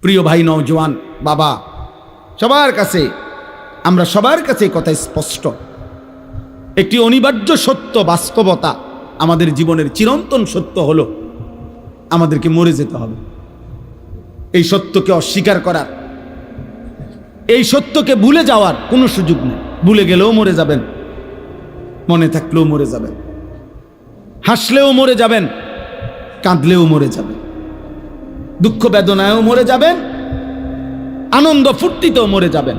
প্রিয় ভাই নওজোয়ান বাবা, সবার কাছে, আমরা সবার কাছে কথা স্পষ্ট, একটি অনিবার্য সত্য, বাস্তবতা, আমাদের জীবনের চিরন্তন সত্য হলো আমাদেরকে মরে যেতে হবে। এই সত্যকে অস্বীকার করার, এই সত্যকে ভুলে যাওয়ার কোনো সুযোগ নেই। ভুলে গেলেও মরে যাবেন, মনে থাকলেও মরে যাবেন, হাসলেও মরে যাবেন, কাঁদলেও মরে যাবেন, দুঃখ বেদনায়ও মরে যাবেন, আনন্দ ফুর্তিতেও মরে যাবেন।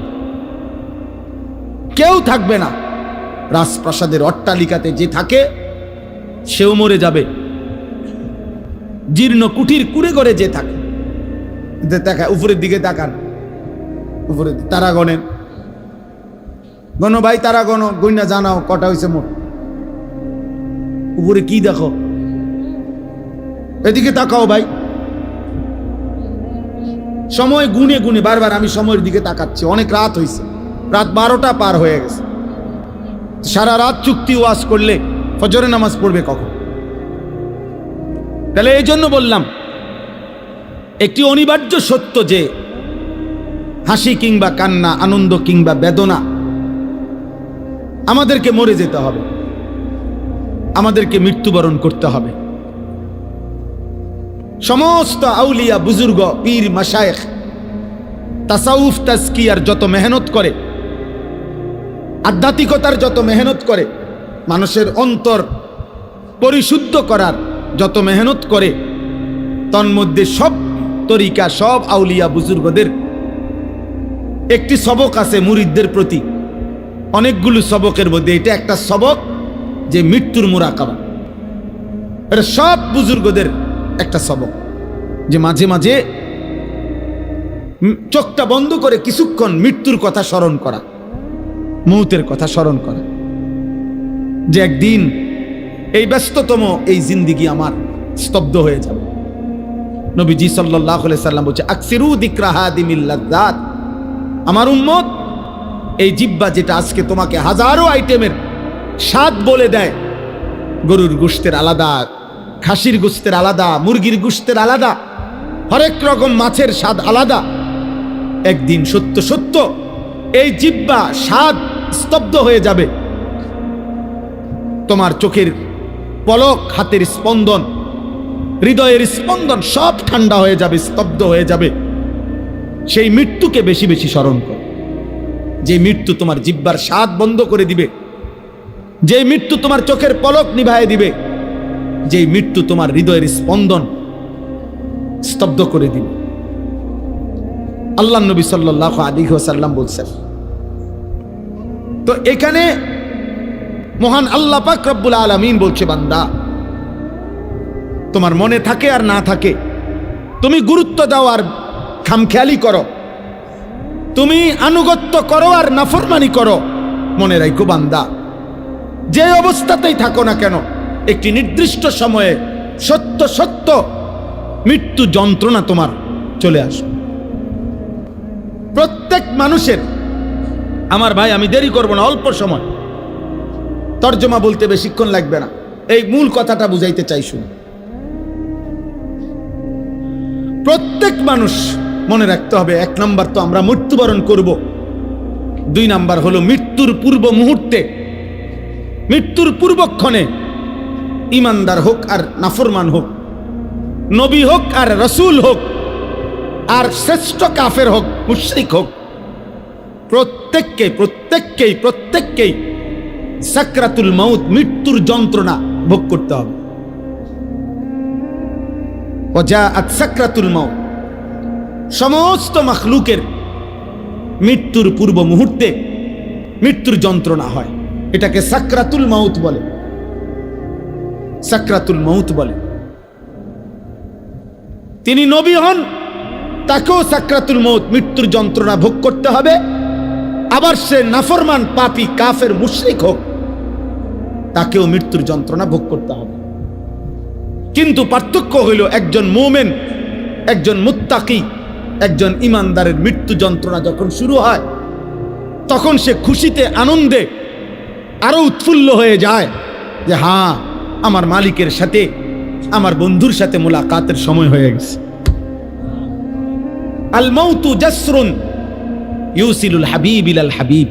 কেউ থাকবে না। রাজপ্রাসাদের অট্টালিকাতে যে থাকে সেও মরে যাবে, জীর্ণ কুঠির কুড়ে করে যে থাকে, উপরের দিকে তাকান, উপরে তারা গণেন, গণ ভাই, তারা গণ, গইনা জানাও কটা হয়েছে মোট। উপরে কি দেখো, এদিকে তাকাও ভাই। সময় গুনে গুনে, বারবার আমি সময়ের দিকে তাকাচ্ছি, অনেক রাত হয়েছে, রাত 12টা পার হয়ে গেছে। সারা রাত চুক্তি ওয়াজ করলে ফজরে নামাজ পড়বে কখন? তাহলে এই জন্য বললাম, একটি অনিবার্য সত্য যে হাসি কিংবা কান্না, আনন্দ কিংবা বেদনা, আমাদেরকে মরে যেতে হবে, আমাদেরকে মৃত্যুবরণ করতে হবে। সমস্ত আউলিয়া, বুজুর্গ, পীর, মাশায়েখ তাসাউফ তাজকিয়ার যত মেহনত করে, আধ্যাত্মিকতার যত মেহনত করে, মানুষের অন্তর পরিশুদ্ধ করার যত মেহনত করে, তন্মধ্যে সব তরিকা, সব আউলিয়া বুজুর্গদের একটি সবক আছে মুরিদদের প্রতি। অনেকগুলো সবকের মধ্যে এটা একটা সবক, যে মৃত্যুর মুরাকাবা। এটা সব বুজুর্গদের একটা সবক, যে মাঝে মাঝে চোখটা বন্ধ করে কিছুক্ষণ মৃত্যুর কথা স্মরণ করা, মৌতের কথা স্মরণ করা, যে একদিন এই ব্যস্ততম এই জিন্দিগি আমার স্তব্ধ হয়ে যাবে। নবীজি সাল্লাল্লাহু আলাইহি সাল্লাম বলছে, আকসিরু যিকরা হাদিমিল লাযযাত, আমার উম্মত, এই জিহ্বা যেটা আজকে তোমাকে হাজারো আইটেমের স্বাদ বলে দেয়, গরুর গোশতের আলাদা, খাসির গোশতের আলাদা, মুরগির গোশতের আলাদা, হরেক রকম মাছের স্বাদ আলাদা, একদিন সত্য সত্য এই জিহ্বা স্বাদ স্তব্ধ হয়ে যাবে। তোমার চোখের পলক, হাতের স্পন্দন, হৃদয়ের স্পন্দন সব ঠান্ডা হয়ে যাবে, স্তব্ধ হয়ে যাবে। সেই মৃত্যুকে বেশি বেশি স্মরণ করো, যে মৃত্যু তোমার জিহ্বার স্বাদ বন্ধ করে দিবে, যে মৃত্যু তোমার চোখের পলক নিভায়ে দিবে, যে মৃত্যু তোমার হৃদয়ের স্পন্দন স্তব্ধ করে দিবে। আল্লাহ নবী সাল্লাল্লাহু আলাইহি ওয়াসাল্লাম বলছেন। তো এখানে মহান আল্লাহ পাক রব্বুল আলামিন বলছে, বান্দা, তোমার মনে থাকে আর না থাকে, তুমি গুরুত্ব দাও আর খামখেয়ালি করো, তুমি আনুগত্য করো আর নাফরমানি করো, মনে রাখো বান্দা, যে অবস্থাতেই থাকো না কেন, একটি নির্দিষ্ট সময়ে সত্য সত্য মৃত্যু যন্ত্রণা তোমার চলে আসবে। প্রত্যেক মানুষের, আমার ভাই, আমি দেরি করব না, অল্প সময়, তর্জমা বলতে বেশিক্ষণ লাগবে না, এই মূল কথাটা বুঝাইতে চাই। শুনে, প্রত্যেক মানুষ মনে রাখতে হবে, 1 নাম্বার তো আমরা মৃত্যুবরণ করব, 2 নাম্বার হলো মৃত্যুর পূর্ব মুহূর্তে, মৃত্যুর পূর্বক্ষণে, ইমানদার হোক আর নাফরমান হোক, নবী হোক আর রসুল হোক, আর শ্রেষ্ঠ কাফের হোক, মুশরিক হোক, প্রত্যেককেই সাকরাতুল মাউত, মৃত্যুর যন্ত্রণা ভোগ করতে হবে। ওয়াজাআত সাকরাতুল মাউত, সমস্ত মাখলুকের মৃত্যুর পূর্ব মুহূর্তে মৃত্যুর যন্ত্রণা হয়, এটাকে সাকরাতুল মাউত বলে, সাকরাতুল মাউত বলে। তিনি নবী হন, তাকেও সাকরাতুল মাউত, মৃত্যুর যন্ত্রণা ভোগ করতে হবে। আবার সে নাফরমান, পাপী, কাফের, মুশরিক হোক, তাকেও মৃত্যুর যন্ত্রণা ভোগ করতে হবে। কিন্তু পার্থক্য হইল, একজন মুমিন, একজন মুত্তাকি, একজন ইমানদারের মৃত্যু যন্ত্রণা যখন শুরু হয়, তখন সে খুশিতে, আনন্দে আরো উৎফুল্ল হয়ে যায়, যে হ্যাঁ, আমার মালিকের সাথে, আমার বন্ধুর সাথে মোলাকাতের সময় হয়ে গেছে। আল মাউতু জাসরুন ইউসিলুল হাবিব ইলাল হাবিব।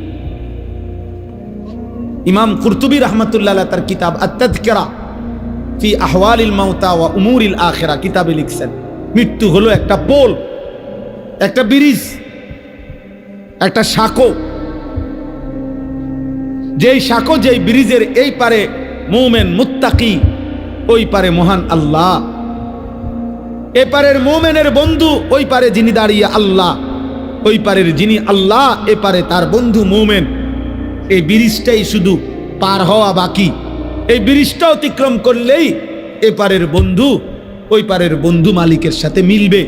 ইমাম কুরতুবী রাহমাতুল্লাহ আলাইহি তার কিতাব আত-তাযকিরা ফি আহওয়ালিল মাউতা ওয়া উমুরিল আখিরা কিতাবে লিখছেন, মৃত্যু হলো একটা পোল, একটা ব্রিজ, একটা সাঁকো। যেই সাঁকো, যেই ব্রিজের এই পারে মুমিন মুত্তাকি, ওই পারে মহান আল্লাহ। এ পারের মুমিনের বন্ধু, ওই পারে যিনি দাঁড়িয়ে আল্লাহ, ওই পারের যিনি আল্লাহ, এ পারে তার বন্ধু মুমিন। এই ব্রিজটাই শুধু পার হওয়া বাকি। এই ব্রিজটা অতিক্রম করলেই এপারের বন্ধু ওই পারের বন্ধু মালিকের সাথে মিলবে।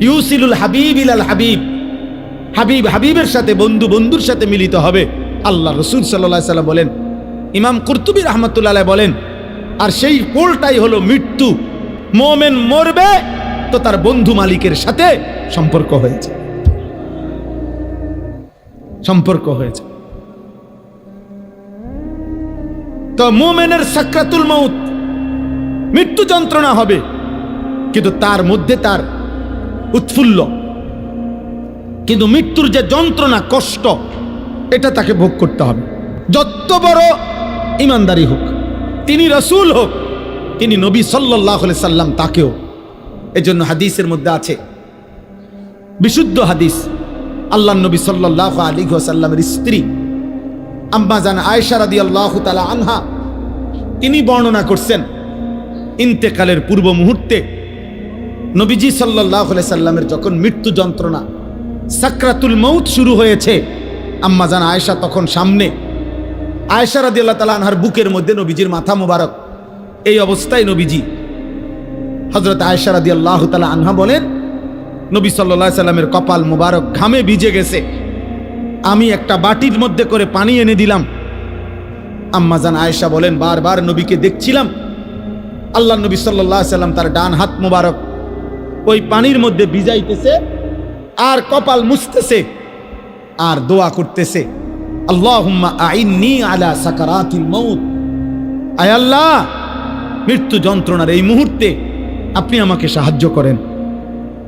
ইউসিলুল হাবিব ইলাল হাবিব, হাবিব হাবিবের সাথে, বন্ধু বন্ধুর সাথে মিলিত হবে। আল্লাহ রসুল সাল্লাল্লাহু আলাইহি ওয়াসাল্লাম বলেন, ইমাম কুরতুবী রাহমাতুল্লাহ আলাইহি বলেন, আর সেই পোলটাই হলো মৃত্যু। মুমিন মরবে তো তার বন্ধু মালিকের সাথে সম্পর্ক হয়েছে, সম্পর্ক হয়েছে। তো মুমিনের সাকরাতুল মউত, মৃত্যু যন্ত্রণা হবে, কিন্তু তার মধ্যে তার উৎফুল্ল। কিন্তু মৃত্যুর যে যন্ত্রণা, কষ্ট, এটা তাকে ভোগ করতে হবে। যত বড় ইমানদারি হোক, তিনি রাসূল হোক, তিনি নবী সাল্লাল্লাহু আলাইহি সাল্লাম, তাকেও। এজন্য হাদিসের মধ্যে আছে, বিশুদ্ধ হাদিস, আল্লাহর নবী সাল্লাল্লাহু আলাইহি ওয়াসাল্লামের স্ত্রী আম্মা জান আয়েশা রাদিয়াল্লাহু তাআলা আনহা, তিনি বর্ণনা করছেন, ইন্তেকালের পূর্ব মুহূর্তে নবীজি সাল্লাল্লাহু আলাইহি সাল্লামের যখন মৃত্যু যন্ত্রণা, সাকরাতুল মউত শুরু হয়েছে, আম্মা জান আয়েশা তখন সামনে। আয়েশা রাদিয়াল্লাহু তাআলা আনহার বুকের মধ্যে নবীজির মাথা মোবারক। এই অবস্থায় নবীজি, হযরত আয়েশা রাদিয়াল্লাহু তাআলা আনহা বলেন, নবী সাল্লাল্লাহু আলাইহি সাল্লামের কপাল মোবারক ঘামে ভিজে গেছে। আমি একটা বাটির মধ্যে করে পানি এনে দিলাম। আম্মা জান আয়েশা বলেন, বারবার নবীকে দেখছিলাম, আল্লাহ নবী সাল্লাল্লাহু আলাইহি সাল্লাম তার ডান হাত মোবারক ওই পানির মধ্যে ভিজাইতেছে আর কপাল মুছতেছে আর দোয়া করতেছে, আল্লাহুম্মা আইন্নি আলা সাকারাতিল মউত, আয় আল্লাহ, মৃত্যু যন্ত্রণার এই মুহূর্তে আপনি আমাকে সাহায্য করেন।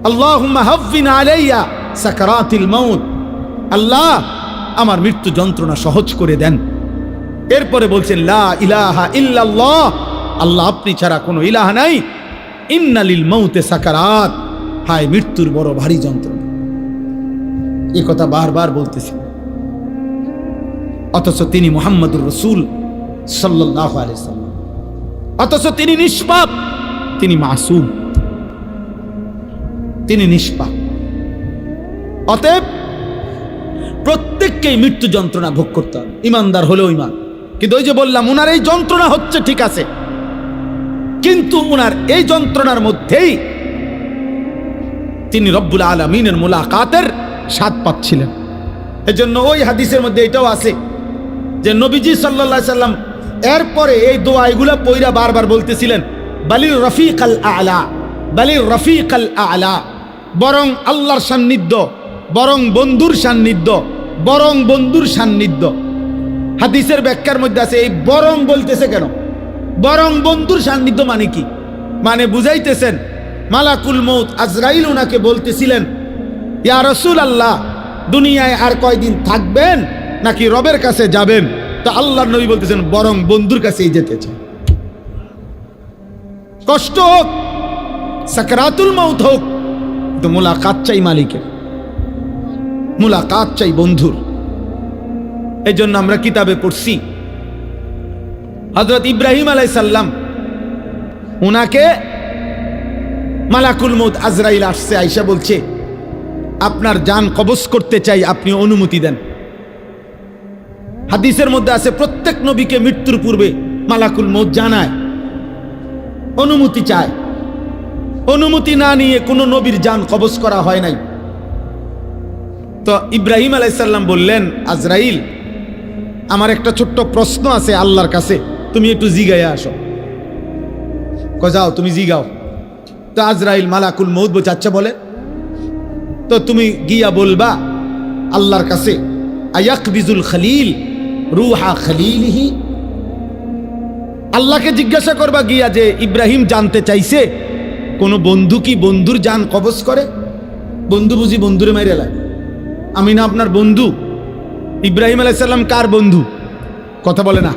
আল্লাহুম্মা হাফফিন আলাইয়া সাকারাতিল মউত, আল্লাহ আমার মৃত্যু যন্ত্রণা সহজ করে দেন। এরপরে বলছেন, লা ইলাহা ইল্লাল্লাহ, আল্লাহ আপনি ছাড়া কোনো ইলাহ নাই। ইন্না লিল মাউতে সাকারাত, হায় মৃত্যুর বড় ভারী যন্ত্রণা। এই কথা বারবার বলতেছেন, অথচ তিনি মুহাম্মদুর রাসূল সাল্লাল্লাহু আলাইহি সাল্লাম, অথচ তিনি নিষ্পাপ, তিনি মাসুম, তিনি নিষ্পাপ। অতএব প্রত্যেককেই মৃত্যু যন্ত্রণা ভোগ করতে হবে, ইমানদার হলেও ইমান। কিন্তু ওই যে বললাম, উনার এই যন্ত্রণা হচ্ছে ঠিক আছে, কিন্তু উনার এই যন্ত্রণার মধ্যেই তিনি রব্বুল আলামিনের মুলাকাতের স্বাদ পাচ্ছিলেন। এজন্য ওই হাদিসের মধ্যে এটাও আছে যে নবীজি সাল্লাল্লাহু আলাইহি সাল্লাম এরপরে এই দোয়া এগুলা পয়রা বারবার বলতেছিলেন, বালির রফিকাল আলা, বালির রফিকাল আলা, বরং আল্লাহর সান্নিধ্য, বরং বন্ধুর সান্নিধ্য, বরং বন্ধুর সান্নিধ্য। হাদিসের ব্যাখ্যার মধ্যে আছে, এই বরং বলতেছে কেন? বরং বন্ধুর সান্নিধ্য মানে কি? মানে বুঝাইতেছেন, মালাকুল মউত আজরাইল ওনাকে বলতেছিলেন, ইয়া রাসূলুল্লাহ, দুনিয়ায় আর কয়দিন থাকবেন নাকি রবের কাছে যাবেন? তো আল্লাহর নবী বলতেছেন, বরং বন্ধুর কাছেই যেতে চাই। কষ্ট হোক, সাকরাতুল মউত হোক, তো মুলাকাত চাই মালিকের, মুলাকাত চাই বন্ধুর। এই জন্য আমরা কিতাবে পড়ছি, হযরত ইব্রাহিম আলাইহিস সালাম, উনাকে মালাকুল মউত আজরাইল আসছে, আয়েশা বলছে, আপনার জান কবজ করতে চাই, আপনি অনুমতি দেন। হাদিসের মধ্যে আছে, প্রত্যেক নবীকে মৃত্যুর পূর্বে মালাকুল মউত জানায়, অনুমতি চায়। অনুমতি না নিয়ে কোনো নবীর জান কবজ করা হয় নাই। তো ইব্রাহিম আলাইহিস সালাম বললেন, আজরাইল, আমার একটা ছোট্ট প্রশ্ন আছে আল্লাহর কাছে, তুমি একটু জিগাইয়া আসো। যাও, তুমি জিগাও। তো আজরাইল মালাকুল মউত বলছে, আচ্ছা বলে। তো তুমি গিয়া বলবা আল্লাহর কাছে, আয়াকবিজুল খলিল রুহা খলিলিহি, আল্লাহকে জিজ্ঞাসা করবা গিয়া যে ইব্রাহিম জানতে চাইছে কোন বন্ধু কি বন্ধুর জান কবজ করে? বন্ধু বুঝি বন্ধুরে মাইরে এলাই? আমি না আপনার বন্ধু? ইব্রাহিম আলাইহিস সালাম কার বন্ধু? কথা বলে না,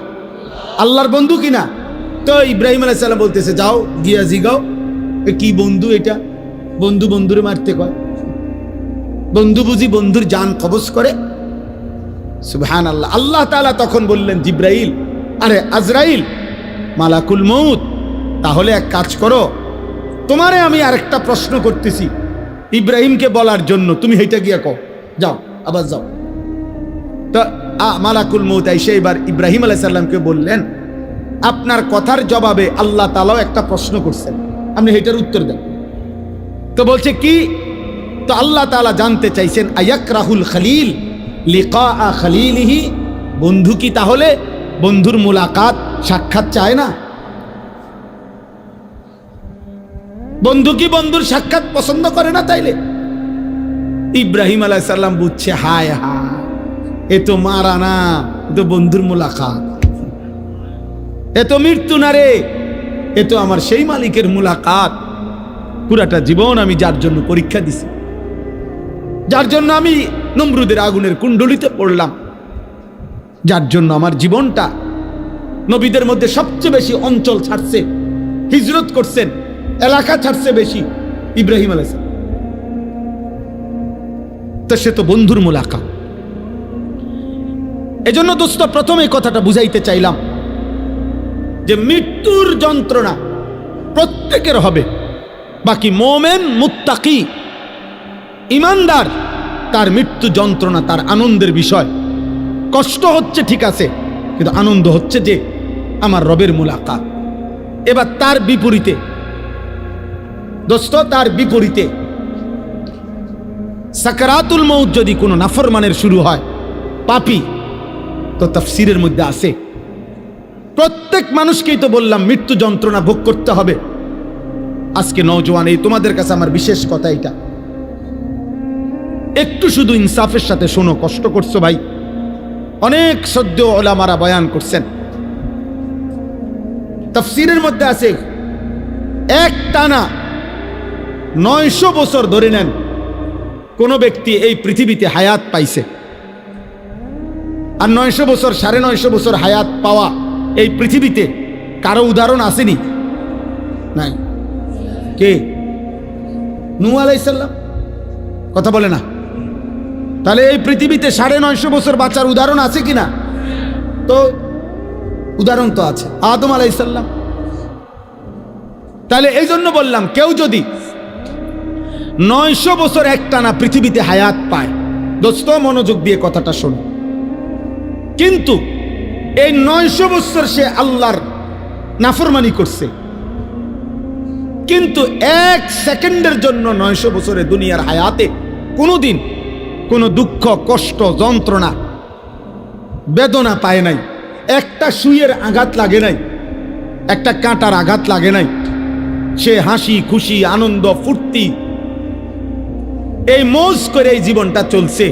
আল্লাহর বন্ধু কিনা? তো ইব্রাহিম আলাইহিস সালাম বলতেছে, যাও গিয়া জিগাও কি বন্ধু এটা, বন্ধু বন্ধুরে মারতে কয়? বন্ধু বুঝি বন্ধুর জান কবজ করে? সুবহানাল্লাহ। আল্লাহ তাআলা তখন বললেন, জিব্রাইল, আরে আজরাইল, মালাকুল মউত, তাহলে এক কাজ করো, তোমারে আমি আরেকটা প্রশ্ন করতেছি ইব্রাহিমকে বলার জন্য, তুমি হেইটা গিয়া কও, যাও আবার যাও। তো মালাকুল মউত আইসা এবার ইব্রাহিম আলাইহিস সালামকে বললেন, আপনার কথার জবাবে আল্লাহ তাআলাও একটা প্রশ্ন করছেন, আপনি হেইটার উত্তর দেন। তো বলছে কি? তো আল্লাহ তাআলা জানতে চাইছেন, আয়াকরাহুল খলিল লিকা খলিলিহি, বন্ধু কি তাহলে বন্ধুর মুলাকাত সাক্ষাৎ চায় না? বন্ধু কি বন্ধুর সাক্ষাৎ পছন্দ করে না? তাইলে ইব্রাহিম আলাইহিস সালাম বুঝছে, হায় হায়, এ তো মারা না, এ তো বন্ধুর মুলাকাত, এ তো মৃত্যু না রে, এ তো আমার সেই মালিকের মুলাকাত। পুরাটা জীবন আমি যার জন্য পরীক্ষা দিছি, যার জন্য আমি নমরুদের আগুনের কুণ্ডলিতে পড়লাম, যার জন্য আমার জীবনটা নবীদের মধ্যে সবচেয়ে বেশি অঞ্চল ছাড়ছে, হিজরত করছেন, এলাকা ছাড়ছে বেশি ইব্রাহিম আলাইহিস সালাম। তো সে তো বন্ধুর মুলাকাত। এজন্য দোস্ত, প্রথমে কথাটা বুঝাইতে চাইলাম যে মৃত্যুর যন্ত্রণা প্রত্যেকের হবে, বাকি মোমেন, মুত্তাকি, ইমানদার, তার মৃত্যু যন্ত্রণা তার আনন্দের বিষয়। কষ্ট হচ্ছে ঠিক আছে, কিন্তু আনন্দ হচ্ছে যে আমার রবের মুলাকাত। এবার তার বিপরীতে দোস্ত, তার বিপরীতে সাকরাতুল মউত যদি কোনো নাফরমানের শুরু হয়, পাপী, তো তাফসীরের মধ্যে আছে প্রত্যেক মানুষকেই তো বললাম মৃত্যু যন্ত্রণা ভোগ করতে হবে। আজকে নওজোয়ান, এই তোমাদের কাছে আমার বিশেষ কথা এটা, একটু শুধু ইনসাফের সাথে শোনো। কষ্ট করছো ভাই, অনেক সদ্য ওলামারা বয়ান করছেন, তাফসীরের মধ্যে আছে এক টানা 900 বছর ধরে নেন কোন ব্যক্তি এই পৃথিবীতে হায়াত পাইছে, আর 900 বছর 950 বছর হায়াত পাওয়া এই পৃথিবীতে কারো উদাহরণ আসেনি? নাই। কে? নূহ আলাইহিস সালাম। কথা বলে না? তাহলে এই পৃথিবীতে 950 বছর বাঁচার উদাহরণ আছে কিনা? তো উদাহরণ তো আছে, আদম আলাইহিস সালাম। তাহলে এই জন্য বললাম, কেউ যদি 900 বছর একটানা পৃথিবীতে হায়াত পায়, দোস্ত মনোযোগ দিয়ে কথাটা শোনো, কিন্তু এই 900 বছর সে আল্লাহর নাফরমানি করছে, কিন্তু 1 সেকেন্ডের জন্য 900 বছরে দুনিয়ার হায়াতে কোনোদিন কোনো দুঃখ, কষ্ট, যন্ত্রণা, বেদনা পায় নাই, একটা সুইয়ের আঘাত লাগে নাই, একটা কাঁটার আঘাত লাগে নাই, সে হাসি খুশি আনন্দ ফুর্তি এই মৌজ করে এই জীবনটা চলছে।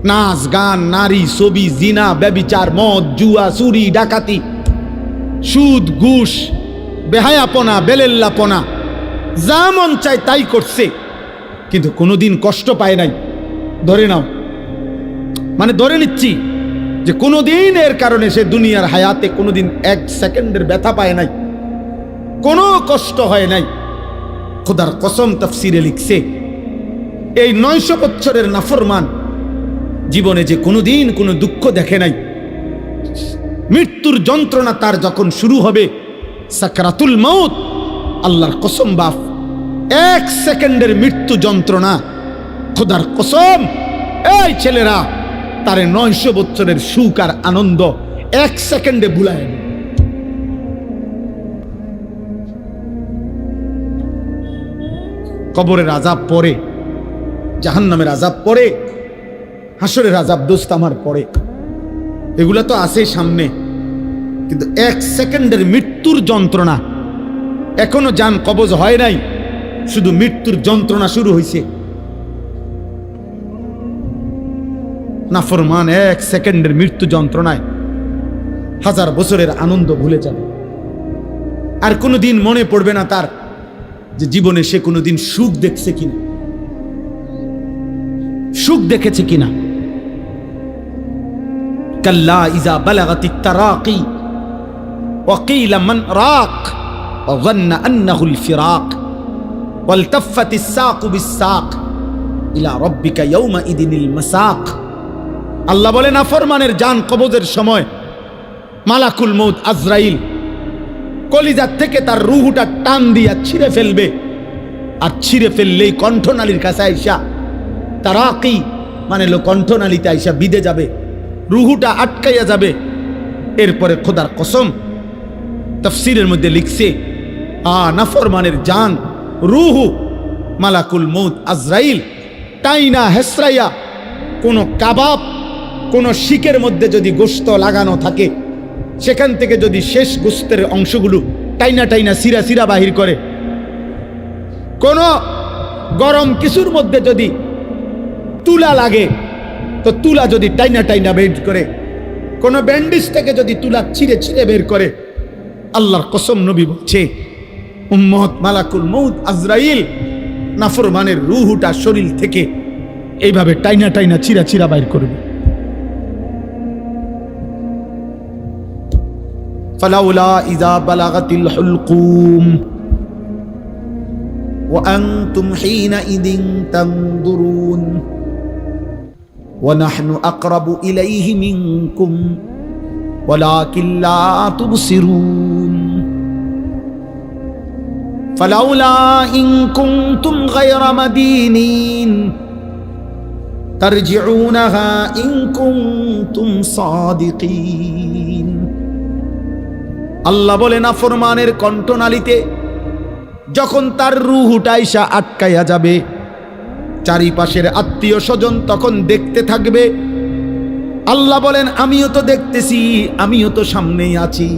নাচ গান, নারী, ছবি, জিনা, ব্যভিচার, মদ, জুয়া, চুরি, ডাকাতি, সুদ, ঘুষ, বেহায়াপনা, বেলেল্লাপনা, যা মন চায় তাই করছে, কিন্তু কোনোদিন কষ্ট পায় নাই। ধরে নাও, মানে ধরে নিচ্ছি যে কোনোদিন এর কারণে সে দুনিয়ার হায়াতে কোনোদিন 1 সেকেন্ডের ব্যথা পায় নাই, কোনো কষ্ট হয় নাই। খোদার কসম, তাফসীরে লিখছে এই 900 বছরের নাফরমান জীবনে যে কোনোদিন কোনো দুঃখ দেখে নাই, মৃত্যুর যন্ত্রণা তার যখন শুরু হবে, সাকরাতুল মউত, আল্লাহর কসম বাপ, 1 সেকেন্ডের মৃত্যু যন্ত্রণা, খোদার কসম, এই ছেলেরা তারে 900 বছরের সুখ আর আনন্দ 1 সেকেন্ডে ভুলায়। কবরের আযাব পরে, জাহান্নামের আযাব পরে, হাসরের আযাব দোস্ত আমার পরে, এগুলা তো আছে সামনে, কিন্তু 1 সেকেন্ডের মৃত্যুর যন্ত্রণা, এখনো জান কবজ হয় নাই, শুধু মৃত্যুর যন্ত্রণা শুরু হয়েছে। নাফরমান 1 সেকেন্ডের মৃত্যু যন্ত্রণায় 1000 বছরের আনন্দ ভুলে যাবে, আর কোনোদিন মনে পড়বে না তার যে জীবনে সে কোনোদিন সুখ দেখছে কিনা। সুখ দেখেছে কিনা? কাল্লা ইজা বালাগাতিত তারাকি ওয়া কিলা মান রাক ওয়া যান্না আন্নাহুল ফিরাক ওয়ালতাফাতিস সাকু বিস-সাক ইলা রাব্বিকা ইয়াওমা ইদিনিল মাসাক। আল্লাহ বলে নাফরমানের জান কবজের সময় মালাকুল মউত আজরাইল কলিজার থেকে তার রূহটা টান দিয়া ছিঁড়ে ফেলবে, আর ছিঁড়ে ফেললেই কণ্ঠনালীর কাছে আইসা তারাকি মানে কণ্ঠনালীতে আইসা বিঁধে যাবে, রূহটা আটকাইয়া যাবে। এরপরে খোদার কসম তাফসীরের মধ্যে লিখছে নাফরমানের জান রূহ মালাকুল মউত আজরাইল টাইনা হেসরাইয়া কোন কাবাব কোন শিকের মধ্যে যদি গোশত লাগানো থাকে সেখান থেকে যদি শেষ গোশতের অংশগুলো টাইনা টাইনা সিরা সিরা বাহির করে, কোন গরম কিছুর মধ্যে যদি তুলা লাগে তো তুলা যদি টাইনা টাইনা বের করে, কোন ব্যান্ডেজ থেকে যদি তুলা ছিঁড়ে ছিঁড়ে বের করে, আল্লাহর কসম নবী বলছে উম্মত মালাকুল মউত আজরাইল নাফরমানের রূহটা শরীর থেকে এইভাবে টাইনা টাইনা চিরা চিরা বাইর করবে। ফালাউলা ইযা বালাগাতিল হুলকুম ওয়া আনতুম হিনাইযিন তানদুরুন ওয়া নাহনু আকরাবু ইলাইহি মিনকুম ওয়ালাকিন লা তুবসিরুন ফালাউলা ইন কুনতুম গায়রা মাদিনিন তারজিউনাহা ইন কুনতুম সাদিকিন। আল্লাহ বলে নাফরমানের কণ্ঠনালীতে যখন তার রূহটা আইসা আটকাইয়া যাবে, চারিপাশের আত্মীয় স্বজন তখন দেখতে থাকবে। আল্লাহ বলেন আমিও তো দেখতেছি, আমিও তো সামনেই আছি।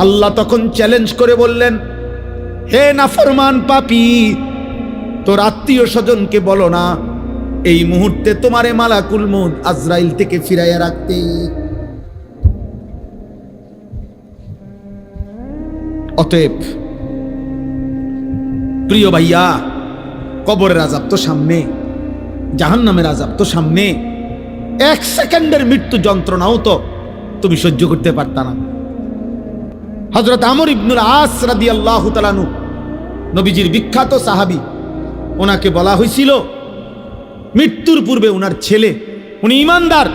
আল্লাহ তখন চ্যালেঞ্জ করে বললেন, হে নাফরমান পাপী, তোর আত্মীয় স্বজনকে বলো না এই মুহূর্তে তোমারে মালাকুল মউত আজরাইল থেকে ফিরাইয়া রাখতে। অতএব প্রিয় ভাইয়া, কবরের আযাব তো সামনে, জাহান্নামের আযাব তো সামনে, এক সেকেন্ডের মৃত্যু যন্ত্রণাও তো তুমি সহ্য করতে পারতা না। হযরত আমর ইবনুল আস রাদিয়াল্লাহু তাআলা আনহু নবীজির বিখ্যাত সাহাবী, ওনাকে বলা হয়েছিল মৃত্যুর পূর্বে ওনার ছেলে, উনি ঈমানদার,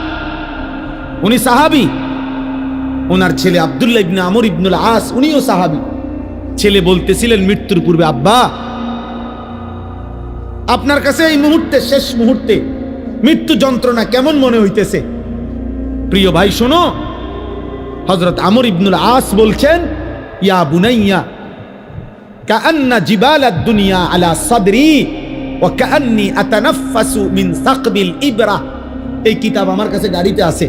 উনি সাহাবী, ওনার ছেলে আব্দুল্লাহ ইবনে আমর ইবনুল আস উনিও সাহাবী। ছেলে বলতেছিলেন মৃত্যুর পূর্বে, আব্বা আপনার কাছে এই মুহূর্তে, শেষ মুহূর্তে মৃত্যু যন্ত্রণা কেমন মনে হইতেছে? প্রিয় ভাই শোনো, হযরত আমর ইবনুল আস বলছেন, ইয়া বুনাইয়া কাআন্না জিবালাদ দুনিয়া আলা সাদরি ওয়া কাআন্নি আতানাফাসু মিন সাকবিল ইবরা। এই কিতাব আমার কাছে গাড়িতে আছে।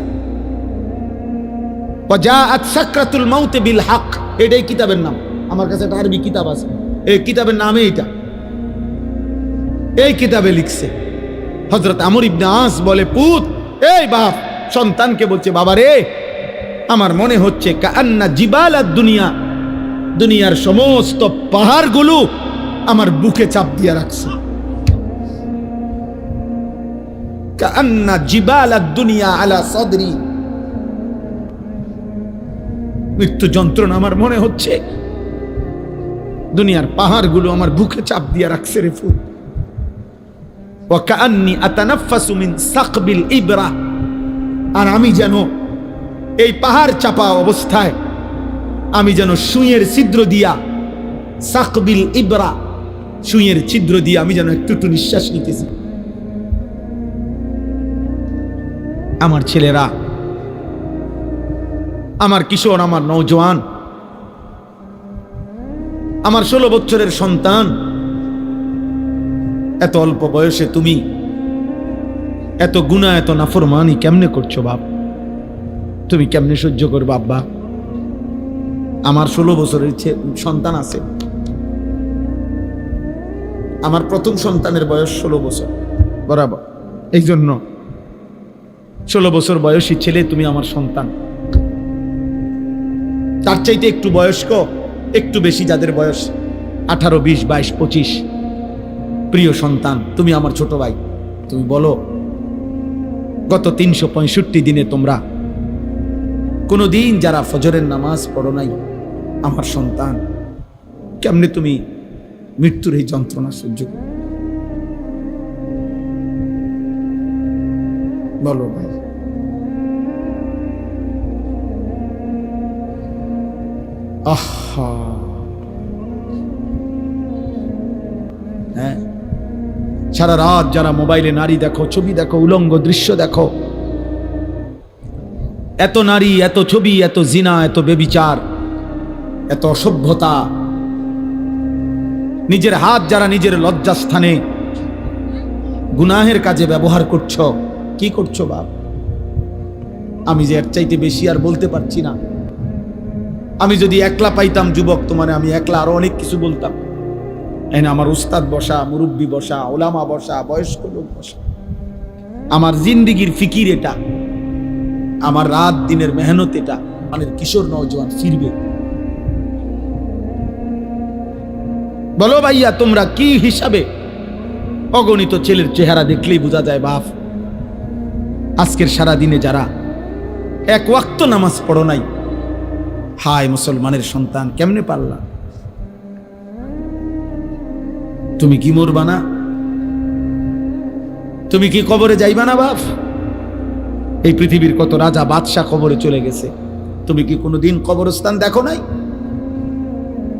ওয়া জাআত সাকরাতুল মাউত বিল হক, এটাই কিতাবের নাম। আমার কাছে একটা আরবি কিতাব আছে, এই কিতাবের নামে এটা, এই কিতাবে লিখছে। হযরত আমর ইবনে আস বলে, পুত, এই বাপ সন্তানকে বলছে, বাবা রে, আমার মনে হচ্ছে কাআন্না জিবালাদ দুনিয়া, দুনিয়ার সমস্ত পাহাড়গুলো আমার বুকে চাপ দিয়ে রাখছে। কাআন্না জিবালাদ দুনিয়া আলা সাদরি, মৃত্যু যন্ত্রণা আমার মনে হচ্ছে দুনিয়ার পাহাড়গুলো আমার বুকে চাপ দিয়ে রাখছে রে ফুত। ওয়া কাআন্নি আতানাফাসু মিন সাকবিল ইবরা, আর আমি যেন এই পাহাড় চাপা অবস্থায় আমি যেন সুইয়ের ছিদ্র দিয়া, সাকবিল ইবরা, সুইয়ের ছিদ্র দিয়ে আমি যেন একটু একটু নিঃশ্বাস নিতেছি। আমার ছেলেরা, আমার কিশোর, আমার নওজোয়ান, আমার 16 বছরের সন্তান, এত অল্প বয়সে তুমি এত গুনাহ, এত নাফরমানি কেমনে করছো বাপ? তুমি কেমনে সহ্য করবে আব্বা? আমার 16 বছরের সন্তান আছে। আমার প্রথম সন্তানের বয়স 16 বছর বরাবর। এই জন্য 16 বছর বয়সী ছেলে তুমি আমার সন্তান। তার চাইতে একটু বয়স্ক, একটু বেশি যাদের বয়স 18, 20, 22, 25, প্রিয় সন্তান, তুমি আমার ছোট ভাই, তুমি বলো গত 365 দিনে তোমরা কোনোদিন যারা ফজরের নামাজ পড়ো নাই, আমার সন্তান, কেমনে তুমি মৃত্যুর এই যন্ত্রণা সহ্য করো? বলো ভাই। আহা, হ্যাঁ, সারা রাত যারা মোবাইলে নারী দেখো, ছবি দেখো, উলঙ্গ দৃশ্য দেখো, এত নারী, এত ছবি, এত জিনা, এত বেবিচার, এত অসভ্যতা, নিজের হাত যারা নিজের লজ্জাস্থানে গুনাহের কাজে ব্যবহার করছো, কি করছো বাপ? আমি যে এর চাইতে বেশি আর বলতে পারছি না। আমি যদি একলা পাইতাম যুবক তোমারে, আমি একলা আরো অনেক কিছু বলতাম। আমার উস্তাদ বসা, মুরব্বী বসা, ওলামা বসা, বয়স্ক লোক বসা। আমার জিন্দিগির ফিকির এটা, আমার রাত দিনের মেহনত এটা। মানে কিশোর নওজোয়ান ফিরবে। বলো ভাইয়া, তোমরা কি হিসাবে? অগণিত ছেলের চেহারা দেখলেই বোঝা যায় বাপ। আজকের সারা দিনে যারা এক ওয়াক্ত নামাজ পড়ো নাই, হায় মুসলমানের সন্তান, কেমনে পারলা? তুমি কি মরবা না? তুমি কি কবরে যাইবা না বাপ? এই পৃথিবীর কত রাজা বাদশাহ কবরে চলে গেছে, তুমি কি কোনোদিন কবরস্থান দেখো নাই?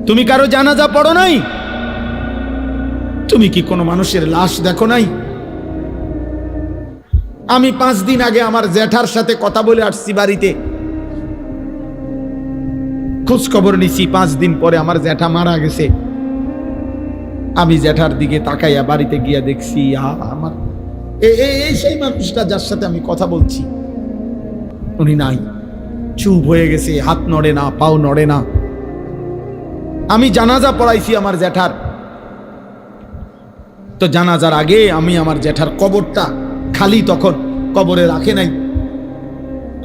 তুমি কারো জানাজা পড়ো নাই? তুমি কি কোনো মানুষের লাশ দেখো নাই? আমি 5 দিন আগে আমার জ্যাঠার সাথে কথা বলে আসছি বাড়িতে, খোঁজ খবর নিছি। 5 দিন পরে আমার জ্যাঠা মারা গেছে। আমি জ্যাঠার দিকে তাকাইয়া বাড়িতে গিয়া দেখছি আমার এই সেই মানুষটা যার সাথে আমি কথা বলছি, উনি নাই, চুপ হয়ে গেছে, হাত নড়ে না, পাও নড়ে না। আমি জানাজা পড়াইছি আমার জ্যাঠার, তো জানাজার আগে আমি আমার জ্যাঠার কবরটা খালি, তখন কবরে রাখে নাই।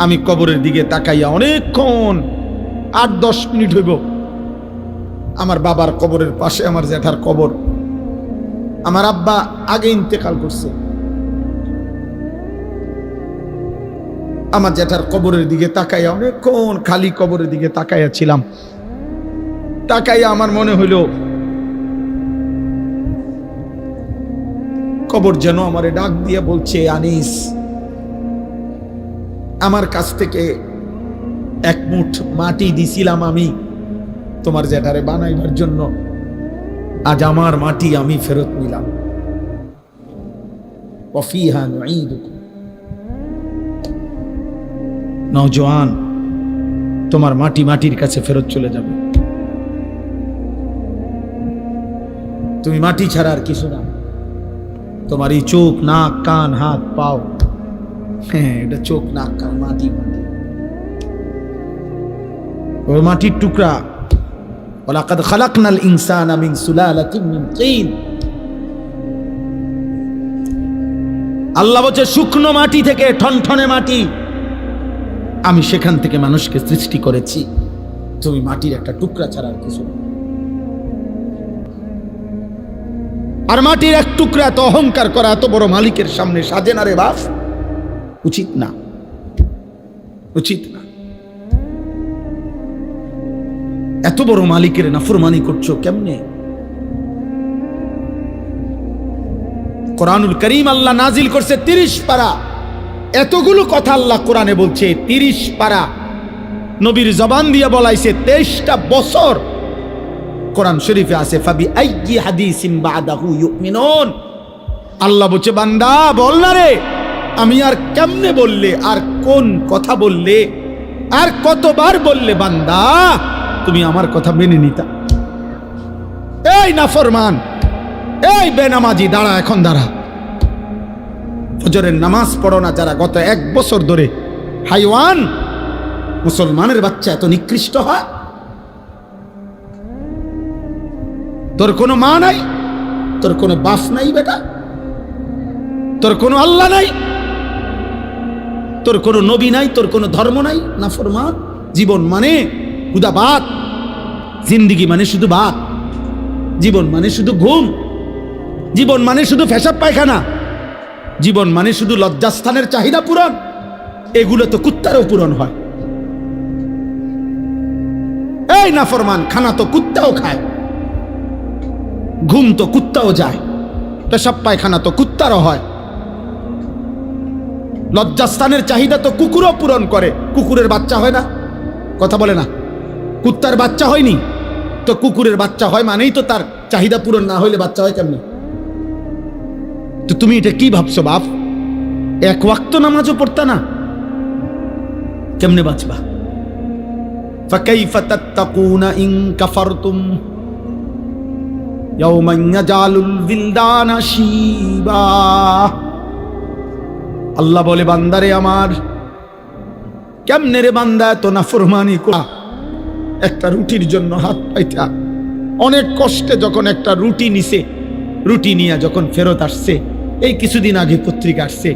আমি কবরের দিকে তাকাইয়া অনেকক্ষণ, 8-10 মিনিট হইব, আমার বাবার কবরের পাশে আমার জ্যাঠার কবর। আমার আব্বা আগে ইন্তেকাল করছে। আমার জ্যাঠার কবরের দিকে তাকাইয়া অনেকক্ষণ খালি কবরের দিকে তাকাইয়া ছিলাম। তাকাইয়া আমার মনে হইল কবর যেন আমারে ডাক দিয়ে বলছে, আনিস, আমার কাছ থেকে 1 মুঠ মাটি দিছিলাম আমি তোমার জ্যাঠারে বানাইবার জন্য, আজ আমার মাটি আমি ফেরত নিলাম। ওয়াফিহা নুঈদুকুম। নওজোয়ান, তোমার মাটি মাটির কাছে ফেরত চলে যাবে। তুমি মাটি ছাড়া আর কিছু না। তোমার এই চোখ, নাক, কান, হাত, পাও, হ্যাঁ, এটা চোখ, নাক, কান, মাটি। মাটি, ওই মাটির টুকরা। ওয়ালাকাদ খালাকনাল ইনসানা মিন সুলালাতিন মিন তিন। আল্লাহ বলছে, শুকনো মাটি থেকে, ঠনঠনে মাটি, আমি সেখান থেকে মানুষকে সৃষ্টি করেছি। তুমি মাটির একটা টুকরা ছাড়া আর কিছু না। আর মাটির এক টুকরা এত অহংকার করা এত বড় মালিকের সামনে সাজে না রে বাপ, উচিত না, উচিত না। এত বড় মালিকের নাফরমানি করছো কেমনে? কোরআনুল কারীম আল্লাহ নাজিল করছে 30 পারা। এতগুলো কথা আল্লাহ কোরআনে বলছে, 30 পারা নবীর জবান দিয়ে বলাইছে। 23টা বছর কোরআন শরীফে আছে, ফাবি আইয়ি হাদিসিন বাদাহু ইউমিনুন। আল্লাহ বলছে, বান্দা বল না রে, আমি আর কেমনে বললে, আর কোন কথা বললে, আর কতবার বললে বান্দা তুমি আমার কথা মেনে নিতা? এই নাফরমান, এই বেনামাজি, দাঁড়া, এখন দাঁড়া। ফজরের নামাজ পড়ো না যারা, গত 1 বছর ধরে হাইওয়ান মুসলমানের বাচ্চা এত নিকৃষ্ট হয়? তোর কোনো মা নাই, তোর কোনো বাপ নাই বেটা, তোর কোনো আল্লাহ নাই, তোর কোনো নবী নাই, তোর কোনো ধর্ম নাই। নাফরমান। জীবন মানে হুদা ভাত, জিন্দিগি মানে শুধু ভাত, জীবন মানে শুধু ঘুম, জীবন মানে শুধু পেশাব পায়খানা, জীবন মানে শুধু লজ্জাস্থানের চাহিদা পূরণ? এগুলো তো কুত্তারও পূরণ হয়। এই নাফরমান, খানা তো কুত্তাও খায়, ঘুম তো কুত্তাও যায়, পেশাব পায়খানা তো কুত্তারও হয়, লজ্জাস্থানের চাহিদা তো কুকুরও পূরণ করে। কুকুরের বাচ্চা হয় না? কথা বলে না, কুত্তার বাচ্চা হয়নি তো কুকুরের বাচ্চা হয় মানেই তো তার চাহিদা পূরণ না হইলে বাচ্চা হয় কেমনে? তো তুমি এটা কি ভাবছো বাপ? এক ওয়াক্ত নামাজও পড়তা না, কেমনে বাঁচবা? ফাকাইফা তাত্তাকুনা ইন কাফারতুম ইয়াওমান ইয়াজালুল বিলদানা শিবা। আল্লাহ বলে, বান্দারে আমার, কেমনে রে বান্দা তো নাফরমানি করা? একটা রুটির জন্য হাত পাইতা অনেক কষ্টে যখন একটা রুটি নিছে, রুটি নিয়ে যখন ফেরত আসছে, এই কিছুদিন আগে পত্রিকা আসছে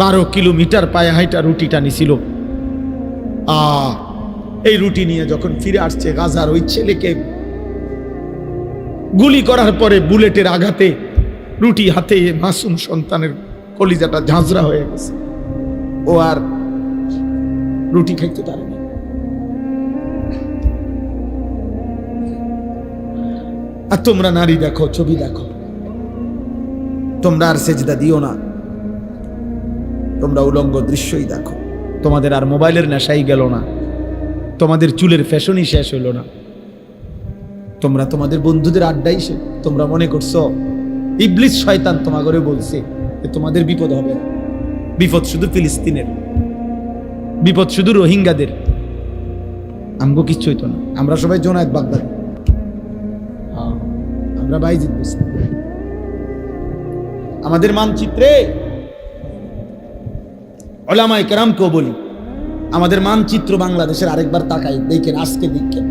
12 কিলোমিটার পায়ে হাইটা রুটিটা নিছিল। এই রুটি নিয়ে যখন ফিরে আসছে, গাজার ওই ছেলেকে গুলি করার পরে বুলেটের আঘাতে রুটি হাতে মাসুম সন্তানের কলিজাটা ঝাঁঝরা হয়ে গেছে, ও আর রুটি খাইতে পারেনি। আর তোমরা নারী দেখো, ছবি দেখো, তোমরা আর সেজদা দিও না, তোমরা উলঙ্গ দৃশ্যই দেখো। তোমাদের আর মোবাইলের নেশাই গেল না, তোমাদের চুলের ফ্যাশনই শেষ হইল না, তোমরা তোমাদের বন্ধুদের আড্ডাই শেষ। তোমরা মনে করছো ইবলিস শয়তান তোমাগরে বলছে যে তোমাদের বিপদ হবে না। বিপদ শুধু ফিলিস্তিনের, বিপদ শুধু রোহিঙ্গাদের, আমগো কিচ্ছু হইতো না। আমরা সবাই জোনায়েত বাগদাদ, আমরা বাইজিদ বুঝতে। আমাদের মানচিত্রে উলামায়ে কেরামকেও বলি, আমাদের মানচিত্র বাংলাদেশের আরেকবার তাকাই দেখেন, আজকে দেখেন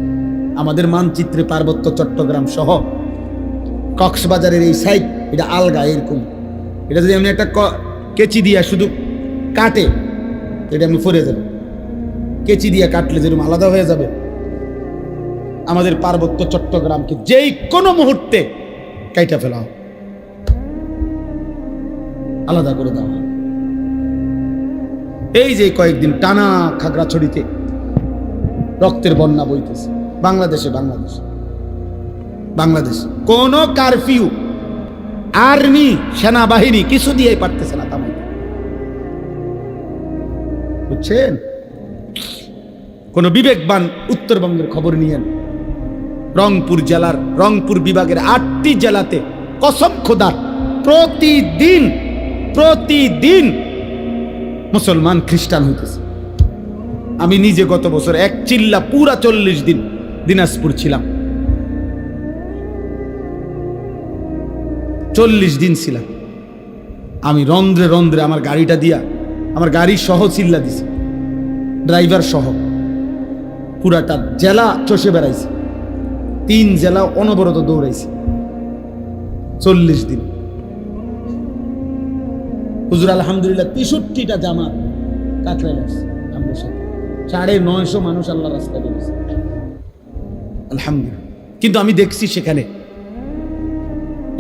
আমাদের মানচিত্রে পার্বত্য চট্টগ্রাম সহ কক্সবাজারের এই সাইড, এটা আলগা এরকম। এটা যদি আমি একটা কেচি দিয়া শুধু কাটে, এটা আমি ফরে যাবে। কেচি দিয়া কাটলে যেরকম আলাদা হয়ে যাবে, আমাদের পার্বত্য চট্টগ্রামকে যেই কোনো মুহূর্তে কাইটা ফেলা, আলাদা করে দেওয়া। এই যে কয়েকদিন টানা খাগড়াছড়িতে রক্তের বন্যা বইতেছে। বাংলাদেশে কোন কারফিউ, আর্মি, সেনাবাহিনী কিছু দিয়ে পারতেছে না তামাই, বুঝছেন? কোন বিবেকবান উত্তরবঙ্গের খবর নিয়েন, রংপুর জেলার, রংপুর বিভাগের 8টি জেলাতে কসম খোদার প্রতিদিন মুসলমান খ্রিস্টান হইতেছে। আমি নিজে গত বছর এক চিল্লা পুরা 40 দিন দিনাজপুর ছিলাম, 40 দিন ছিলাম। আমি রন্ধ্রে রন্ধ্রে আমার গাড়িটা দিয়া, আমার গাড়ি সহ চিল্লা দিছি, ড্রাইভার সহ পুরাটা জেলা চষে বেড়াইছি, 3 জেলা অনবরত দৌড়াইছি 40 দিন। হুজুর আলহামদুলিল্লাহ 63টা জামাত কাকরাইল আসছে আমাদের সাথে, 950 মানুষ আল্লাহ রাস্তায় বেরিয়েছে আলহামদুলিল্লাহ। কিন্তু আমি দেখছি সেখানে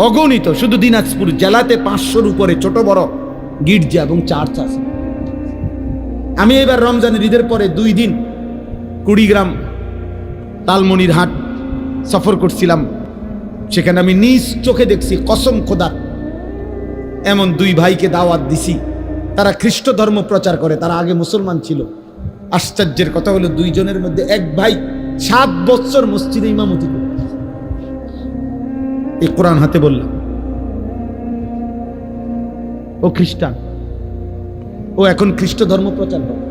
অগণিত, শুধু দিনাজপুর জেলাতে 500-র উপরে ছোট বড় গির্জা এবং চার্চ আছে। আমি এবার রমজানের ঈদের পরে 2 দিন কুড়িগ্রাম তালমনির হাট সফর করছিলাম। সেখানে আমি নিজ চোখে দেখছি, কসম খোদার, এমন 2 ভাইকে দাওয়াত দিছি, তারা খ্রিস্ট ধর্ম প্রচার করে, তারা আগে মুসলমান ছিল। আশ্চর্যের কথা হলো 2 জনের মধ্যে এক ভাই 7 বছর মসজিদে ইমামতি করে, এই কোরআন হাতে বললাম, ও খ্রিস্টান, ও এখন খ্রিস্ট ধর্ম প্রচার করে।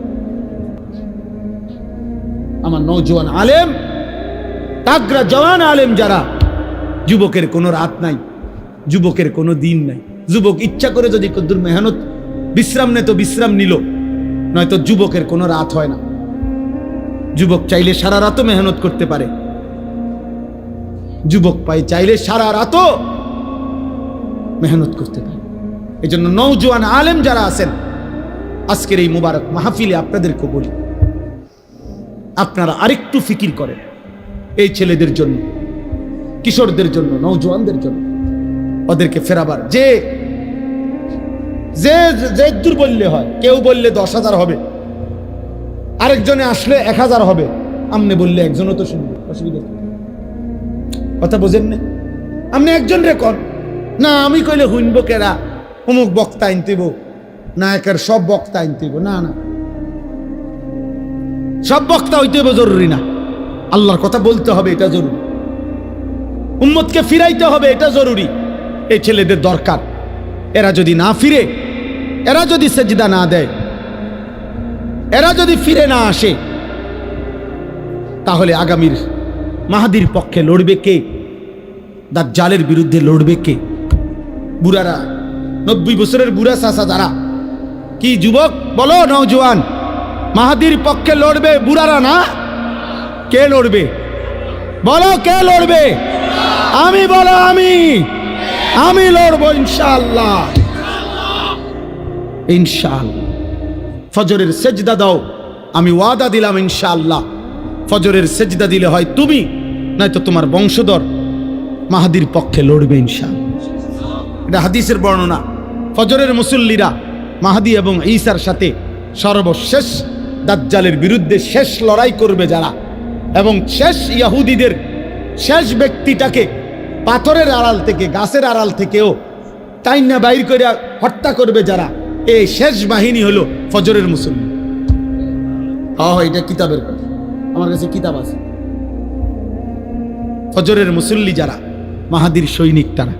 আমার নওজোয়ান আলেম, তাগড়া জওয়ান আলেম যারা, যুবকের কোনো রাত নাই, যুবকের কোনো দিন নাই। যুবক ইচ্ছা করে যদি কদ্দুর মেহনত বিশ্রাম নে তো বিশ্রাম নিল, নয়তো যুবকের কোনো রাত হয় না। যুবক চাইলে সারা রাতও মেহনত করতে পারে, যুবক চাইলে সারা রাতও মেহনত করতে পারে। এই জন্য নওজোয়ান আলেম যারা আছেন, আজকের এই মুবারক মাহফিলে আপনাদেরকে বলি, আপনারা আরেকটু ফিকির করেন এই ছেলেদের জন্য, কিশোরদের জন্য, নওজোয়ানদের জন্য, ওদেরকে ফেরাবার। যে যে যে দূর বললে হয়, কেউ বললে 10,000 হবে, আরেকজনে আসলে 1,000 হবে, আমনে বললে একজনও তো শুনবে, অসুবিধা কি? কথা বোঝেন না? আপনি একজন রেকর্ড না, আমি কইলে শুনব কেরা, অমুক বক্তা আনতেব না, একের সব বক্তা আনতেব না, না সব বক্তা হইতে হবে জরুরি না, আল্লাহর কথা বলতে হবে এটা জরুরি, উম্মতকে ফিরাইতে হবে এটা জরুরি। এই ছেলেদের দরকার, এরা যদি না ফিরে, এরা যদি সেজদা না দেয়, এরা যদি ফিরে না আসে, তাহলে আগামীর মাহাদির পক্ষে লড়বে কে? দাজ্জালের বিরুদ্ধে লড়বে কে? বুড়ারা, 90 বছরের বুড়া চাচা যারা, কি যুবক বলো, নওজোয়ান, মাহাদির পক্ষে লড়বে বুড়ারা না? কে লড়বে বলো, কে লড়বে? আমি বলো, আমি লড়বো ইনশাআল্লাহ, ইনশাআল্লাহ। ফজরের সেজদা দাও, আমি ওয়াদা দিলাম ইনশাআল্লাহ, ফজরের সেজদা দিলে হয় তুমি, নয়তো তোমার বংশধর মাহাদির পক্ষে লড়বে ইনশাআল্লাহ। এটা হাদিসের বর্ণনা। ফজরের মুসল্লিরা মাহাদি এবং ঈসার সাথে সর্বশেষ দাজ্জালের বিরুদ্ধে শেষ লড়াই করবে যারা, এবং শেষ ইহুদিদের শেষ ব্যক্তিটাকে পাথরের আড়াল থেকে, গাছের আড়াল থেকেও টাইনা বাইর করে হত্যা করবে যারা, এই শেষ বাহিনী হলো ফজরের মুসল্লি। এটা কিতাবের কথা, আমার কাছে কিতাব আছে। ফজরের মুসল্লি যারা, মাহাদির সৈনিক তারা।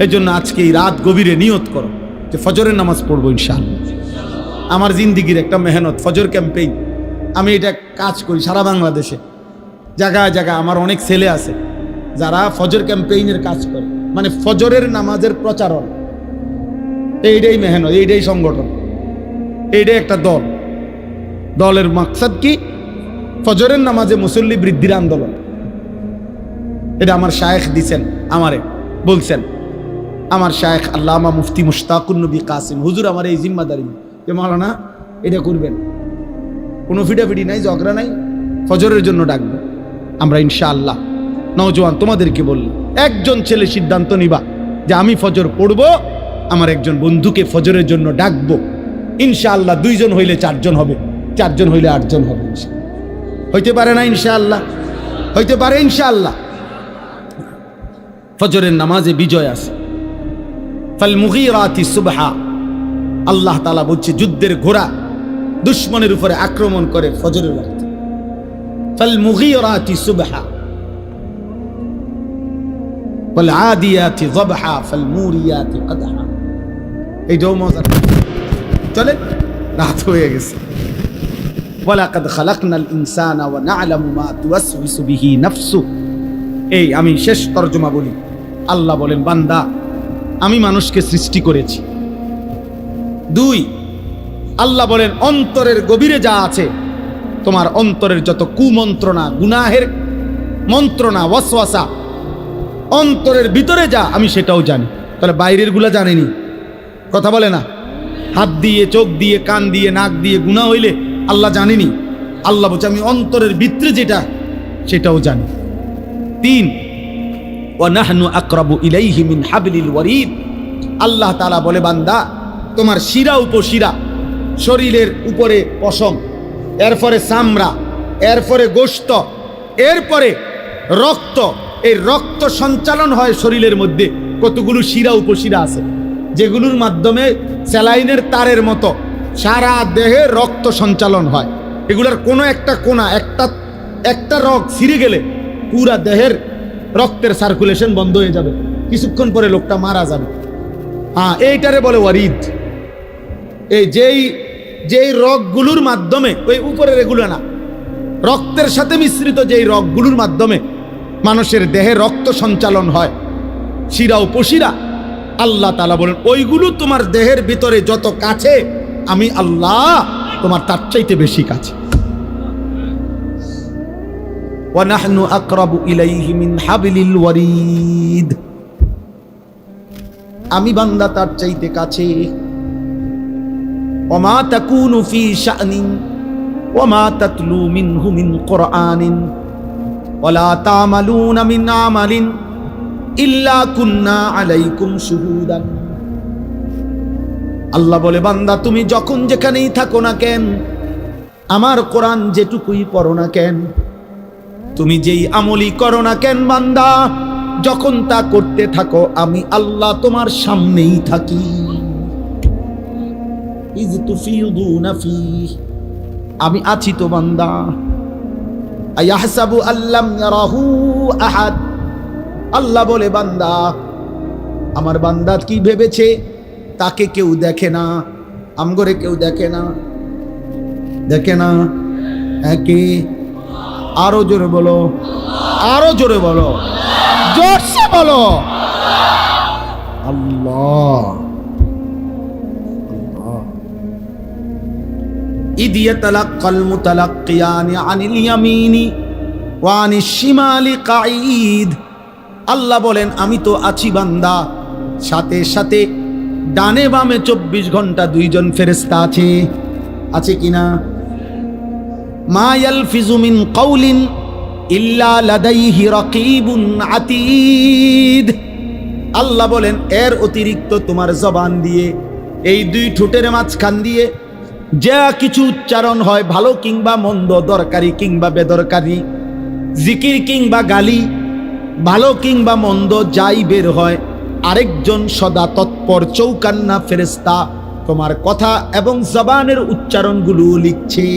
এই জন্য আজকে এই রাত গভীরে নিয়ত করো যে ফজরের নামাজ পড়বো ইনশাআল্লাহ। আমার জিন্দিগির একটা মেহনত, ফজর ক্যাম্পেইন। আমি এটা কাজ করি সারা বাংলাদেশে, জায়গায় জায়গায়। আমার অনেক ছেলে আছে যারা ফজর ক্যাম্পেইনের কাজ করে, মানে ফজরের নামাজের প্রচারণ। এইটাই মেহনত, এইটাই সংগঠন, এইটাই একটা দল। দলের মাকসাদ কি? ফজরের নামাজে মুসল্লি বৃদ্ধির আন্দোলন। এটা আমার শায়েখ দিছেন, আমারে বলছেন, আমার শায়েখ আল্লামা মুফতি মুশতাকুন নবী কাসিম হুজুর আমার এই জিম্মাদারি যে মাওলানা এটা করবেন, কোনো ফিডাফিডি নাই, ঝগড়া নাই, ফজরের জন্য ডাকবো আমরা ইনশাআল্লাহ। নওজোয়ান তোমাদেরকে বলল, একজন ছেলে সিদ্ধান্ত নিবা যে আমি ফজর পড়বো, আমার একজন বন্ধুকে ফজরের জন্য ডাকবো ইনশাআল্লাহ। 2 জন হইলে 4 জন হবে, 4 জন হইলে 8 জন হবে। হইতে পারে না ইনশাআল্লাহ? হইতে পারে ইনশাআল্লাহ। ফজরের নামাজে বিজয় আছে। ফাল মুগীরাতি সুবহা, আল্লাহ তাআলা বলছে যুদ্ধের ঘোড়া দুশমনের উপরে আক্রমণ করে ফজরের ওয়াক্তে। ফাল মুগীরাতি সুবহা ওয়াল আদিয়াতি যবহা ফাল মুরিয়াতি কদহা। এইটাও মজা। চলে, রাত হয়ে গেছে। ওয়ালাকাদ খালাকনাল ইনসানা ওয়া না'লামু মা তুওয়াসওয়িসু বিহি নাফসু। এই আমি শেষ তরজমা বলি। আল্লাহ বলেন, বান্দা আমি মানুষকে সৃষ্টি করেছি। 2, আল্লাহ বলেন অন্তরের গভীরে যা আছে, তোমার অন্তরের যত কুমন্ত্রণা, গুনাহের মন্ত্রণা, ওয়াসওয়াসা, অন্তরের ভিতরে যা, আমি সেটাও জানি। তাহলে বাইরের গুলা জানেনি, কথা বলে না? হাত দিয়ে, চোখ দিয়ে, কান দিয়ে, নাক দিয়ে গুনাহ হইলে আল্লাহ জানেনি? আল্লাহ বলছে আমি অন্তরের ভিতরে যেটা, সেটাও জানি। 3, ওয়া নাহনু আকরাবু ইলাইহি মিন হাবলিল ওয়ারিদ। আল্লাহ তাআলা বলে, বান্দা তোমার শিরা উপশিরা, শরীরের উপরে পশম, এরপরে চামড়া, এরপরে গোশত, এরপরে রক্ত। এই রক্ত সঞ্চালন হয় শরীরের মধ্যে। কতগুলো শিরা উপশিরা আছে যেগুলোর মাধ্যমে স্যালাইনের তারের মতো সারা দেহে রক্ত সঞ্চালন হয়। এগুলোর কোনো একটা কোনা, একটা রগ ছিঁড়ে গেলে পুরা দেহের রক্তের সার্কুলেশন বন্ধ হয়ে যাবে, কিছুক্ষণ পরে লোকটা মারা যাবে। এইটারে বলে ওয়ারিদ। এই যেই রগগুলোর মাধ্যমে, ওই উপরের এগুলো না, রক্তের সাথে মিশ্রিত যেই রগগুলোর মাধ্যমে মানুষের দেহে রক্ত সঞ্চালন হয়, শিরা উপশিরা, আল্লাহ তাআলা বলেন ওইগুলো তোমার দেহের ভিতরে যত কাছে, আমি আল্লাহ তোমার তার চাইতে বেশি কাছে। ওয়া নাহনু আকরাবু ইলাইহি মিন হাবলিল ওয়ারিদ। আমি বান্দা তার চাইতে কাছে। ওয়া মা তাকুনু ফি শা'নিন ওয়া মা তাতলু মিনহু মিন কুরআনিন ওয়া লা তা'মালুনা মিন আমালিন ইল্লা কুন্না আলাইকুম শুহুদান। আল্লাহ বলে, বান্দা তুমি যখন যেখানেই থাকো না কেন, আমার কোরআন যেটুকুই পড়ো না কেন, তুমি যেই আমলই করো না কেন বান্দা, যখন তা করতে থাকো আমি আল্লাহ তোমার সামনেই থাকি। ইজ তুফিদুনা ফি, আমি আছি তো বান্দা। আয়াহসাবু আল্লাম ইয়ারাহু আহাদ, আল্লাহ বলে বান্দা, আমার বান্দা কি ভেবেছে তাকে কেউ দেখে না? আমগরে কেউ দেখে না, দেখে না। একে আরো জোরে বলো, আরো জোরে বলো, জোরসে বলো, আল্লাহ। ইদ ইয়াতালাক্কাল মুতালাক্কিয়ানি আনিল ইয়ামিনি ওয়া আনিশ শিমালি কাঈদ। আল্লাহ বলেন, আমি তো আছি বান্দা, সাথে সাথে ডানে বামে 24 ঘন্টা দুইজন ফেরেশতা আছে, আছে কিনা? মা ইয়ালফিজু মিন কাউলিন ইল্লা লাদাইহি রাকিবুন আতীদ। আল্লাহ বলেন, এর অতিরিক্ত তোমার জবান দিয়ে, এই দুই ঠোঁটের মাঝখান দিয়ে যা কিছু উচ্চারণ হয়, ভালো কিংবা মন্দ, দরকারি কিংবা বেদরকারি, জিকির কিংবা গালি, ভালো কিংবা মন্দ যাই বের হয়, আরেকজন সদা তৎপর চৌকান্না ফেরেশতা তোমার কথা এবং জবানের উচ্চারণগুলো লিখছে।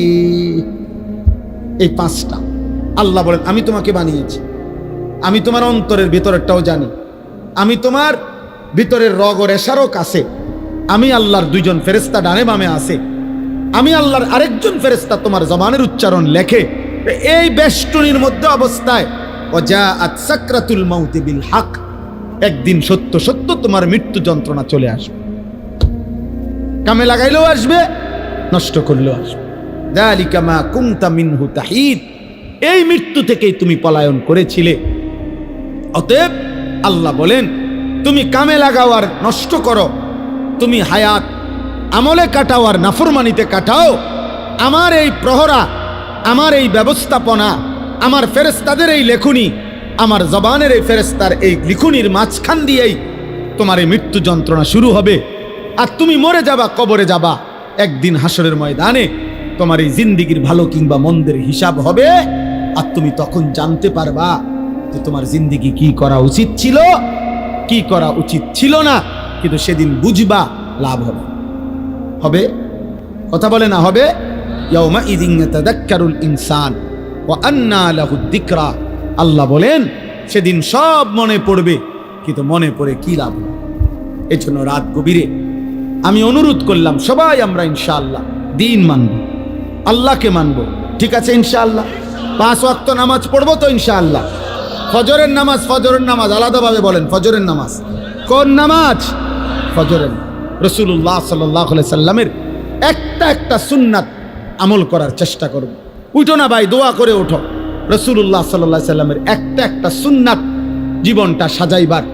এই 5টা আল্লাহ বলেন, আমি তোমাকে বানিয়েছি, আমি তোমার অন্তরের ভিতরেরটাও জানি, আমি তোমার ভিতরের রগ ও রেশারও কাছে, আমি আল্লাহর 2জন ফেরেশতা ডানে বামে আছে, আমি আল্লাহর আরেকজন ফেরেশতা তোমার জবানের উচ্চারণ লেখে। এই বেষ্টনীর মধ্যে অবস্থায় ওয়াজাআত সাকরাতুল মাউতি বিল হক, একদিন সত্য সত্য তোমার মৃত্যু যন্ত্রণা চলে আসবে। কামে লাগাইলেও আসবে, নষ্ট করলেও আসবে। যালিকা মা কুনতা মিনহু তাহিদ, এই মৃত্যু থেকেই তুমি পলায়ন করেছিলে। অতএব আল্লাহ বলেন, তুমি কামে লাগাও আর নষ্ট করো, তুমি হায়াত আমলে কাটাও আর নাফরমানিতে কাটাও, আমার এই প্রহরা, আমার এই ব্যবস্থাপনা, আমার ফেরেশতাদের এই লেখনী, আমার জবানের এই ফেরেশতার এই লিখনির মাঝখান দিয়েই তোমার এই মৃত্যু যন্ত্রণা শুরু হবে। আর তুমি মরে যাবা, কবরে যাবা, একদিন হাসরের ময়দানে তোমার এই জিন্দিগির ভালো কিংবা মন্দের হিসাব হবে। আর তুমি তখন জানতে পারবা যে তোমার জিন্দিগি কি করা উচিত ছিল, কি করা উচিত ছিল না। কিন্তু সেদিন বুঝবা, লাভ হবে। হবে, কথা বলে না হবে? ইয়াউমা ইযিন ইয়াতাযাক্কারুল ইনসান ওয়া আন্না লাহু যিকরা। আল্লাহ বলেন, সেদিন সব মনে পড়বে, কিন্তু মনে পড়ে কি লাভ? এই জন্য রাত গভীরে আমি অনুরোধ করলাম, সবাই আমরা ইনশাআল্লাহ দিন মানব, আল্লাহকে মানব, ঠিক আছে ইনশাআল্লাহ? 5 ওয়াক্ত নামাজ পড়বো তো ইনশাআল্লাহ? ফজরের নামাজ, ফজরের নামাজ আলাদাভাবে বলেন, ফজরের নামাজ কোন নামাজ? ফজরের। রাসূলুল্লাহ সাল্লাল্লাহু আলাইহি সাল্লামের একটা সুন্নাত আমল করার চেষ্টা করব। উঠো না ভাই, দোয়া করে ওঠো। রাসূলুল্লাহ সাল্লাল্লাহু আলাইহি সাল্লামের একটা সুন্নাত জীবনটা সাজাইবার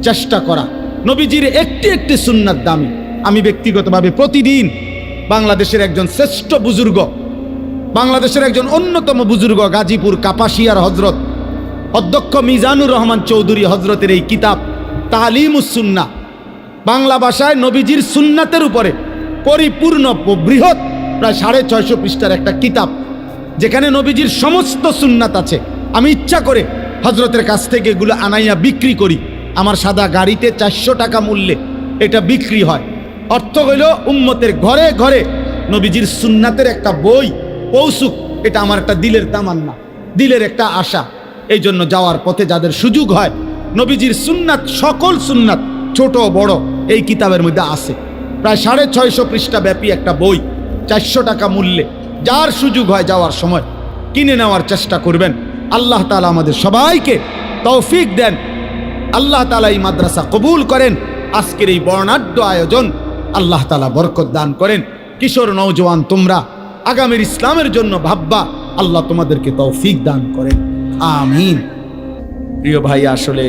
চেষ্টা করা। নবীজির একটি সুন্নাত দামি। আমি ব্যক্তিগতভাবে প্রতিদিন বাংলাদেশের একজন শ্রেষ্ঠ বুজুর্গ, বাংলাদেশের একজন অন্যতম বুজুর্গ, গাজীপুর কাপাসিয়ার হজরত অধ্যক্ষ মিজানুর রহমান চৌধুরী হজরতের এই কিতাব তালিমুস সুন্নাহ, বাংলা ভাষায় নবীজির সুন্নাতের উপরে পরিপূর্ণ বৃহৎ প্রায় 650 পৃষ্ঠার একটা কিতাব, যেখানে নবীজির সমস্ত সুন্নাত আছে। আমি ইচ্ছা করে হজরতের কাছ থেকে এগুলো আনাইয়া বিক্রি করি। আমার সাদা গাড়িতে 400 টাকা মূল্যে এটা বিক্রি হয়। অর্থ হইল উম্মতের ঘরে ঘরে নবীজির সুন্নাতের একটা বই পৌঁছুক, এটা আমার একটা দিলের তামান্না, দিলের একটা আশা। এই জন্য যাওয়ার পথে যাদের সুযোগ হয়, নবীজির সুন্নাত, সকল সুন্নাত ছোট বড় এই কিতাবের মধ্যে আছে। প্রায় 650 পৃষ্ঠা ব্যাপী একটা বই, 400 টাকা মূল্যে। যার সুযোগ হয় যাওয়ার সময় কিনে নেওয়ার চেষ্টা করবেন। আল্লাহ তাআলা আমাদের সবাইকে তৌফিক দেন। আল্লাহ তাআলা এই মাদ্রাসা কবুল করেন। আজকের এই বর্ণাঢ্য আয়োজন আল্লাহ তাআলা বরকত দান করেন। কিশোর নওজওয়ান তোমরা আগামীর ইসলামের জন্য ভাববা, আল্লাহ তোমাদেরকে তৌফিক দান করেন, আমিন। প্রিয় ভাই, আসলে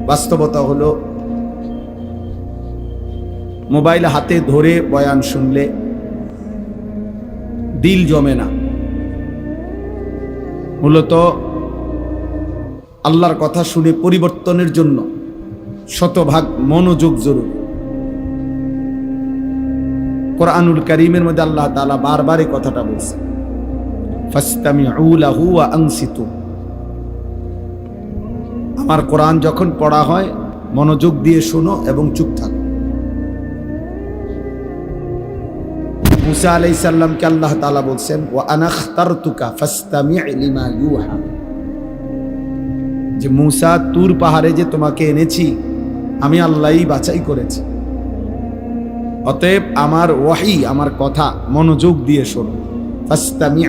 বাস্তবতা হলো মোবাইল হাতে ধরে বয়ান শুনলে দিল জমে না। মূলত আল্লাহর কথা শুনে পরিবর্তনের জন্য শতভাগ মনোযোগ জরুরি। কোরআনুল কারীমের মধ্যে আল্লাহ তাআলা বারবার এই কথাটা বলছেন, ফাসতামিউ লাহু ওয়া আনসিতু। আমার কোরআন যখন পড়া হয় মনোযোগ দিয়ে শোনো এবং চুপ থাকো। মুসা আলাইহিস সালামকে আল্লাহ তাআলা বলছেন, ওয়া আনা ইখতারতুকা ফাসতামি' লিমা ইউহা, যে মুসা, তুর পাহাড়ে যে তোমাকে এনেছি আমি আল্লাহই বাছাই করেছি, অতএব আমার ওয়াহি, আমার কথা মনোযোগ দিয়ে শোনো। ফাসতামি'।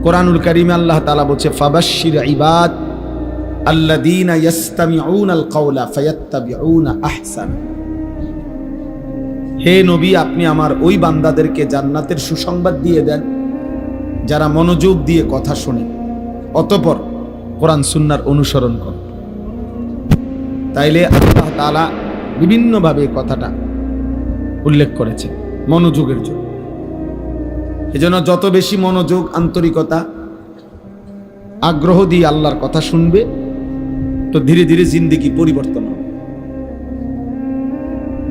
কোরআনুল কারীমে আল্লাহ তাআলা বলছে, ফাবাশশির ইবাদ আল্লাযীনা ইয়াসতামিউনাল কাওলা ফায়াত্তাবিউনা আহসানা। হে নবী, আপনি আমার ওই বান্দাদেরকে জান্নাতের সুসংবাদ দিয়ে দেন যারা মনোযোগ দিয়ে কথা শোনে, অতঃপর কোরআন সুন্নাহর অনুসরণ করে। তাইলে আল্লাহ তাআলা বিভিন্নভাবে কথাটা উল্লেখ করেছেন মনোযোগের জন্য। এজন্য যত বেশি মনোযোগ, আন্তরিকতা, আগ্রহ দিয়ে আল্লাহর কথা শুনবে, তো ধীরে ধীরে জিন্দেগি পরিবর্তন হবে,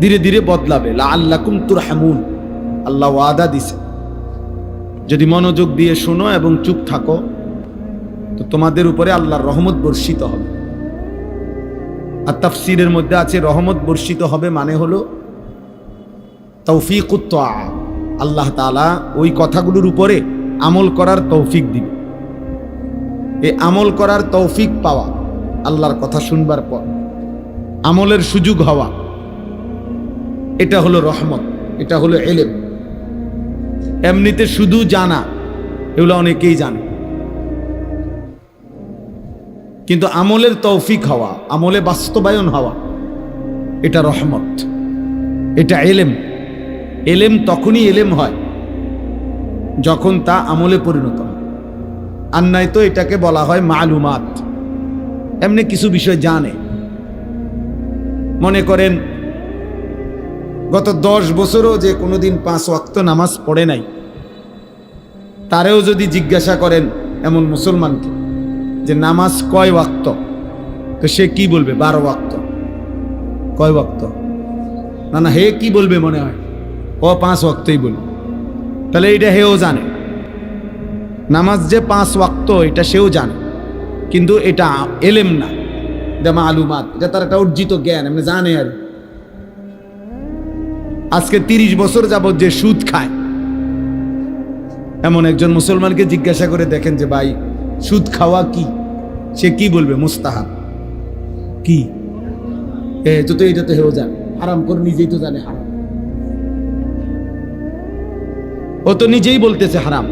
ধীরে ধীরে বদলাবে। লাআল্লাকুম তুরহামুন, আল্লাহ ওয়াদা দিছে, যদি মনোযোগ দিয়ে শোনো এবং চুপ থাকো তো তোমাদের উপরে আল্লাহর রহমত বর্ষিত হবে। আর তাফসীরের মধ্যে আছে রহমত বর্ষিত হবে মানে হলো তৌফিকুত তাআ, আল্লাহ তাআলা ওই কথাগুলোর উপরে আমল করার তৌফিক দিবে। এই আমল করার তৌফিক পাওয়া, আল্লাহর কথা শুনবার পর আমলের সুযোগ হওয়া, এটা হলো রহমত, এটা হলো ইলম। এমনিতে শুধু জানা, এগুলো অনেকেই জানে, কিন্তু আমলের তৌফিক হওয়া, আমলে বাস্তবায়ন হওয়া, এটা রহমত, এটা ইলম। ইলম তখনই ইলম হয় যখন তা আমলে পরিণত হয়। আর নাই তো এটাকে বলা হয় মালুমাত। এমনি কিছু বিষয় জানে, মনে করেন গত 10 বছরও যে কোনোদিন 5 ওয়াক্ত নামাজ পড়ে নাই, তারেও যদি জিজ্ঞাসা করেন এমন মুসলমানকে যে নামাজ কয় ওয়াক্ত, তো সে কি বলবে? 12 ওয়াক্ত। কয় ওয়াক্ত? না, হে কি বলবে মনে হয়? ও 5 ওয়াক্তই বলবে। তাহলে এটা হেও জানে, নামাজ যে 5 ওয়াক্ত এটা সেও জানে, কিন্তু এটা এলেম না, এটা মালুমাত, এটা তার একটা অর্জিত জ্ঞান, এমনি জানে। আর আজকে 30 বছর যাবত যে সুদ খায়, এমন একজন মুসলমানকে জিজ্ঞাসা করে দেখেন যে ভাই সুদ খাওয়া কি, সে কি বলবে? মুস্তাহাব। কি? তো এটা তো হেও জানে, হারাম করে নিজেই তো জানে হারাম, ও তো নিজেই বলতেছে হারাম,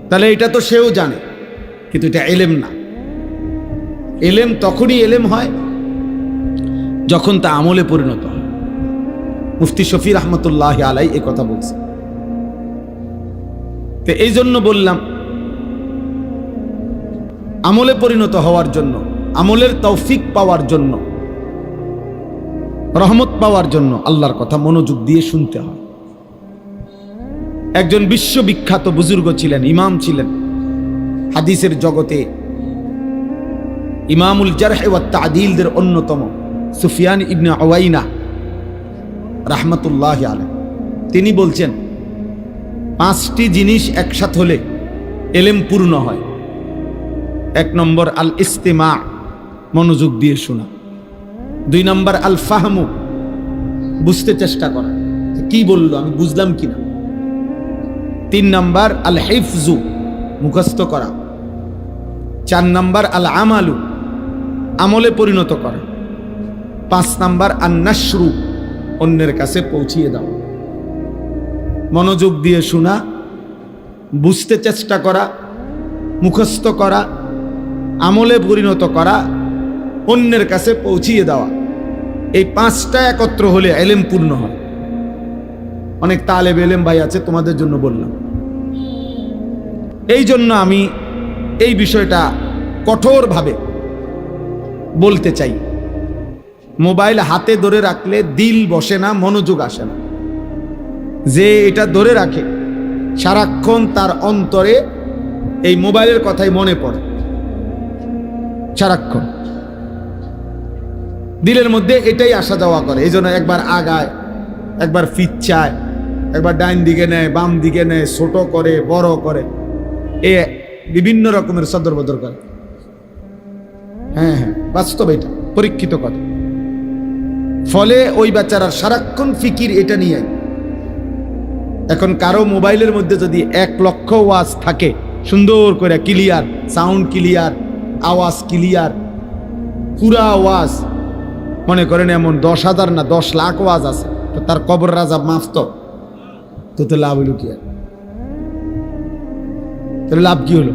তাহলে এটা তো সেও জানে, কিন্তু এটা এলেম না। এলেম তখনই এলেম হয় যখন তা আমলে পরিণত হয়। মুফতি শফি রহমতুল্লাহ আলাই এ কথা বলছে। তো এই জন্য বললাম, আমলে পরিণত হওয়ার জন্য, আমলের তৌফিক পাওয়ার জন্য, রহমত পাওয়ার জন্য আল্লাহর কথা মনোযোগ দিয়ে শুনতে হয়। একজন বিশ্ববিখ্যাত বুজুর্গ ছিলেন, ইমাম ছিলেন হাদিসের জগতে, ইমামুল জারহ ওয়া তা'দীলদের অন্যতম সুফিয়ান ইবনে উয়াইনা রাহমাতুল্লাহি আলাইহি। তিনি বলছেন 5টি জিনিস একসাথে হলে ইলম পূর্ণ হয়। 1 নম্বর আল ইস্তিমা, মনোযোগ দিয়ে শোনা। 2 নম্বর আল ফাহমু, বুঝতে চেষ্টা করা, কি বললো আমি বুঝলাম কিনা। 3 নম্বর আল হিফজু, মুখস্থ করা। 4 নম্বর আল আমালু, আমলে পরিণত করা। 5 নম্বর আন নাশরু, অন্যের কাছে পৌঁছিয়ে দাও। মনোযোগ দিয়ে শোনা, বুঝতে চেষ্টা করা, মুখস্থ করা, আমলে পরিণত করা, অন্যের কাছে পৌঁছিয়ে দেওয়া, এই 5টা একত্র হলে ইলম পূর্ণ হয়। অনেক তালেব ইলম ভাই আছে, তোমাদের জন্য বললাম। এই জন্য আমি এই বিষয়টা কঠোরভাবে বলতে চাই। মোবাইল হাতে ধরে রাখলে দিল বসে না, মনোযোগ আসে না। যে এটা ধরে রাখে সারাক্ষণ তার অন্তরে এই মোবাইলের কথাই মনে পড়ে সারাক্ষণ। দিলের মধ্যে এটাই আসা যাওয়া করে, এই জন্য একবার আগায়, একবার ফিচ্ছায়, একবার ডাইন দিকে নেয়, বাম দিকে নেয়, ছোট করে, বড় করে, এ বিভিন্ন রকমের সদর বদর করে। হ্যাঁ হ্যাঁ, বাস্তব, এটা পরীক্ষিত কথা। ফলে ওই বাচ্চারা সারাক্ষণ ফিকির এটা নিয়ে। এখন কারো মোবাইলের মধ্যে যদি 1 লক্ষ ওয়াজ থাকে, সুন্দর করে ক্লিয়ার সাউন্ড, ক্লিয়ার আওয়াজ, ক্লিয়ার পুরা আওয়াজ, মনে করেন এমন 10,000 না 10 লাখ ওয়াজ আছে, তো তার কবর রাজা মাফ তো লাভ হইল কি? তাহলে লাভ কি হলো?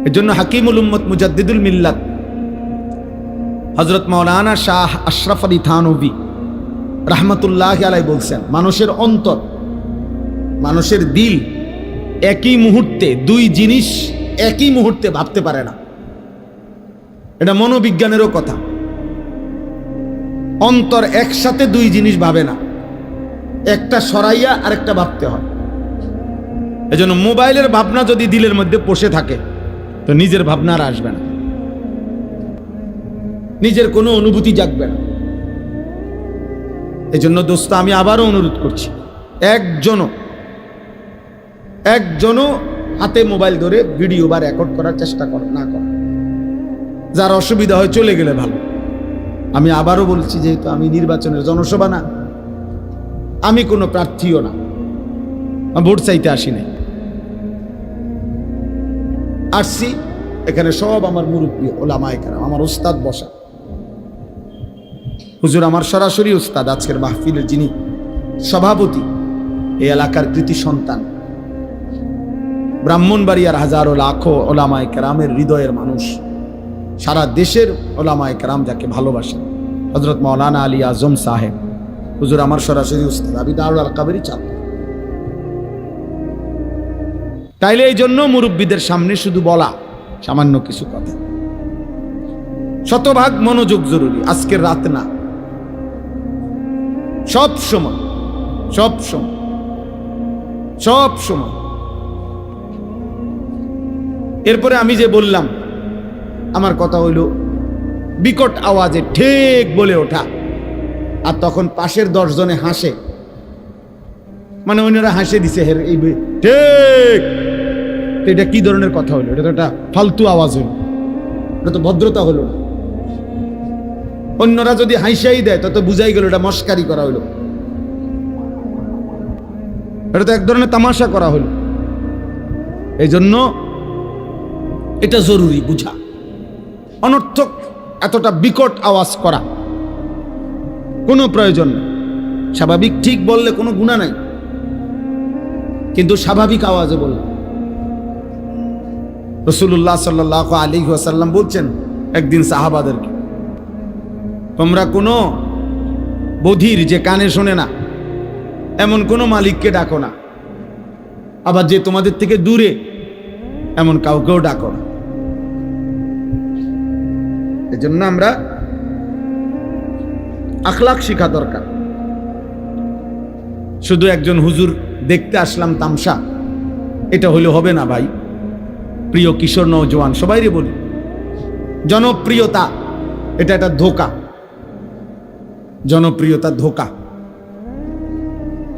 এর জন্য হাকিমুল উম্মত মুজাদ্দিদুল মিল্লাত হযরত মাওলানা শাহ আশরাফ আলী থানভী রাহমাতুল্লাহি আলাইহি বলছেন, মানুষের অন্তর, মানুষের দিল একই মুহূর্তে 2 জিনিস একই মুহূর্তে ভাবতে পারে না। এটা মনোবিজ্ঞানেরও কথা। অন্তর একসাথে 2 জিনিস ভাবে না, একটা সরাইয়া আরেকটা ভাবতে হয়। এজন্য মোবাইলের ভাবনা যদি দিলের মধ্যে বসে থাকে, তো নিজের ভাবনা আর আসবে না, নিজের কোনো অনুভূতি জাগবে না। এজন্য দোস্ত, আমি আবারও অনুরোধ করছি, একজনও হাতে মোবাইল ধরে ভিডিও বা রেকর্ড করার চেষ্টা না কর। যার অসুবিধা হয় চলে গেলে ভালো। আমি আবারও বলছি, যেহেতু আমি নির্বাচনের জনসভা না, আমি কোনো প্রার্থীও না, ভোট চাইতে আসি নাই, আসছি এখানে সব আমার মুরব্বী ওলামায়ে কেরাম, আমার উস্তাদ বসা। হুজুর আমার সরাসরি উস্তাদ, আজকের মাহফিলের যিনি সভাপতি, এই এলাকার কৃতি সন্তান, ব্রাহ্মণবাড়িয়ার হাজারো লাখো ওলামায়ে কেরামের হৃদয়ের মানুষ, সারা দেশের ওলামায়ে কেরাম যাকে ভালোবাসেন, হযরত মাওলানা আলী আজম সাহেব, হুজুর আমার সরাসরি উস্তাদ, আমি দারুল আল-কাবেরই ছাত্র। তাইলে এই জন্য মুরব্বীদের সামনে শুধু বলা সামান্য কিছু কথা, শতভাগ মনোযোগ জরুরি। আজকের রাত না, সব সময়, সব সময়, সব সময়। এরপরে আমি যে বললাম, আমার কথা হইল বিকট আওয়াজে ঠিক বলে ওঠা, আর তখন পাশের 10 জনে হাসে, মানে অন্যরা হাসে দিছে, এই ঠিক। এটা কি ধরনের কথা হলো? এটা তো একটা ফালতু আওয়াজ হলো, এটা তো ভদ্রতা হলো না। অন্যরা যদি হাসিয়াই দেয়, তত বুঝাই গেল এটা মস্কারি করা হলো, এটা তো এক ধরনের তামাশা করা হলো। এই জন্য এটা জরুরি বুঝা। অনর্থক এতটা বিকট আওয়াজ করা কোনো প্রয়োজন নেই। স্বাভাবিক ঠিক বললে কোনো গুনাহ নাই, কিন্তু স্বাভাবিক আওয়াজে বললে। রাসূলুল্লাহ সাল্লাল্লাহু আলাইহি ওয়াসাল্লাম বলছেন একদিন সাহাবাদেরকে, তোমরা কোনো বধির যে কানে শোনে না এমন কোনো মালিককে ডাকো না, আবার যে তোমাদের থেকে দূরে এমন কাউকেও ডাকো না। এজন্য আমরা আখলাক শিখা দরকার। শুধু একজন হুজুর দেখতে আসলাম তামসা, এটা হলে হবে না ভাই। প্রিয় কিশোর নওজোয়ান সবাইরে বলি, জনপ্রিয়তা এটা একটা ধোঁকা। জনপ্রিয়তা ধোঁকা।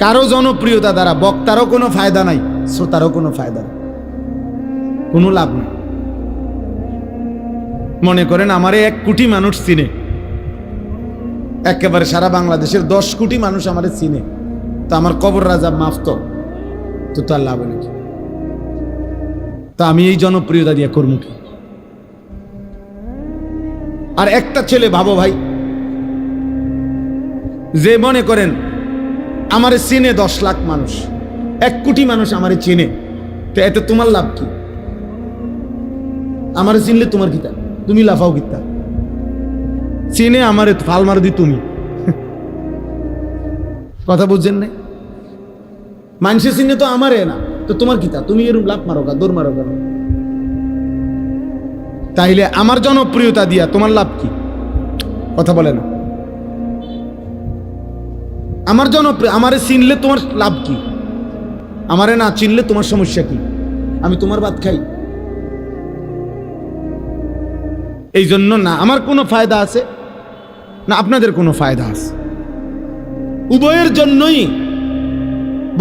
কারো জনপ্রিয়তা দ্বারা বক্তারও কোনো ফায়দা নাই, শ্রোতারও কোনো ফায়দা নাই, কোনো লাভ নেই। মনে করেন আমারে 1 কোটি মানুষ চিনে, একেবারে সারা বাংলাদেশের 10 কোটি মানুষ আমারে চিনে, তো আমার কবর রাজা মাফ তো তার লাভ নেই। তা আমি এই জনপ্রিয়তা দিয়ে করবো কি? আর একটা ছেলে ভাবো ভাই, যে মনে করেন আমারে চিনে 10 লাখ মানুষ, 1 কোটি মানুষ আমারে চিনে, তো এতে তোমার লাভ কি? আমারে চিনলে তোমার কিতা? তুমি লাফাও কিতা? চিনে আমারে ফাল মার দি তুমি। কথা বুঝছেন না? মানুষে চিনে তো আমারে না, তো তোমার কিতা? তুমি এরকম লাভ মারো গা, দৌড় মারো কেন? তাইলে আমার জনপ্রিয়তা দিয়া তোমার লাভ কি? কথা বলে না। আমার জনপ্রিয়, আমারে চিনলে তোমার লাভ কি? আমারে না চিনলে তোমার সমস্যা কি? আমি তোমার ভাত খাই? এই জন্য না আমার কোনো ফায়দা আছে না আপনাদের কোনো ফায়দা আছে, উভয়ের জন্যই,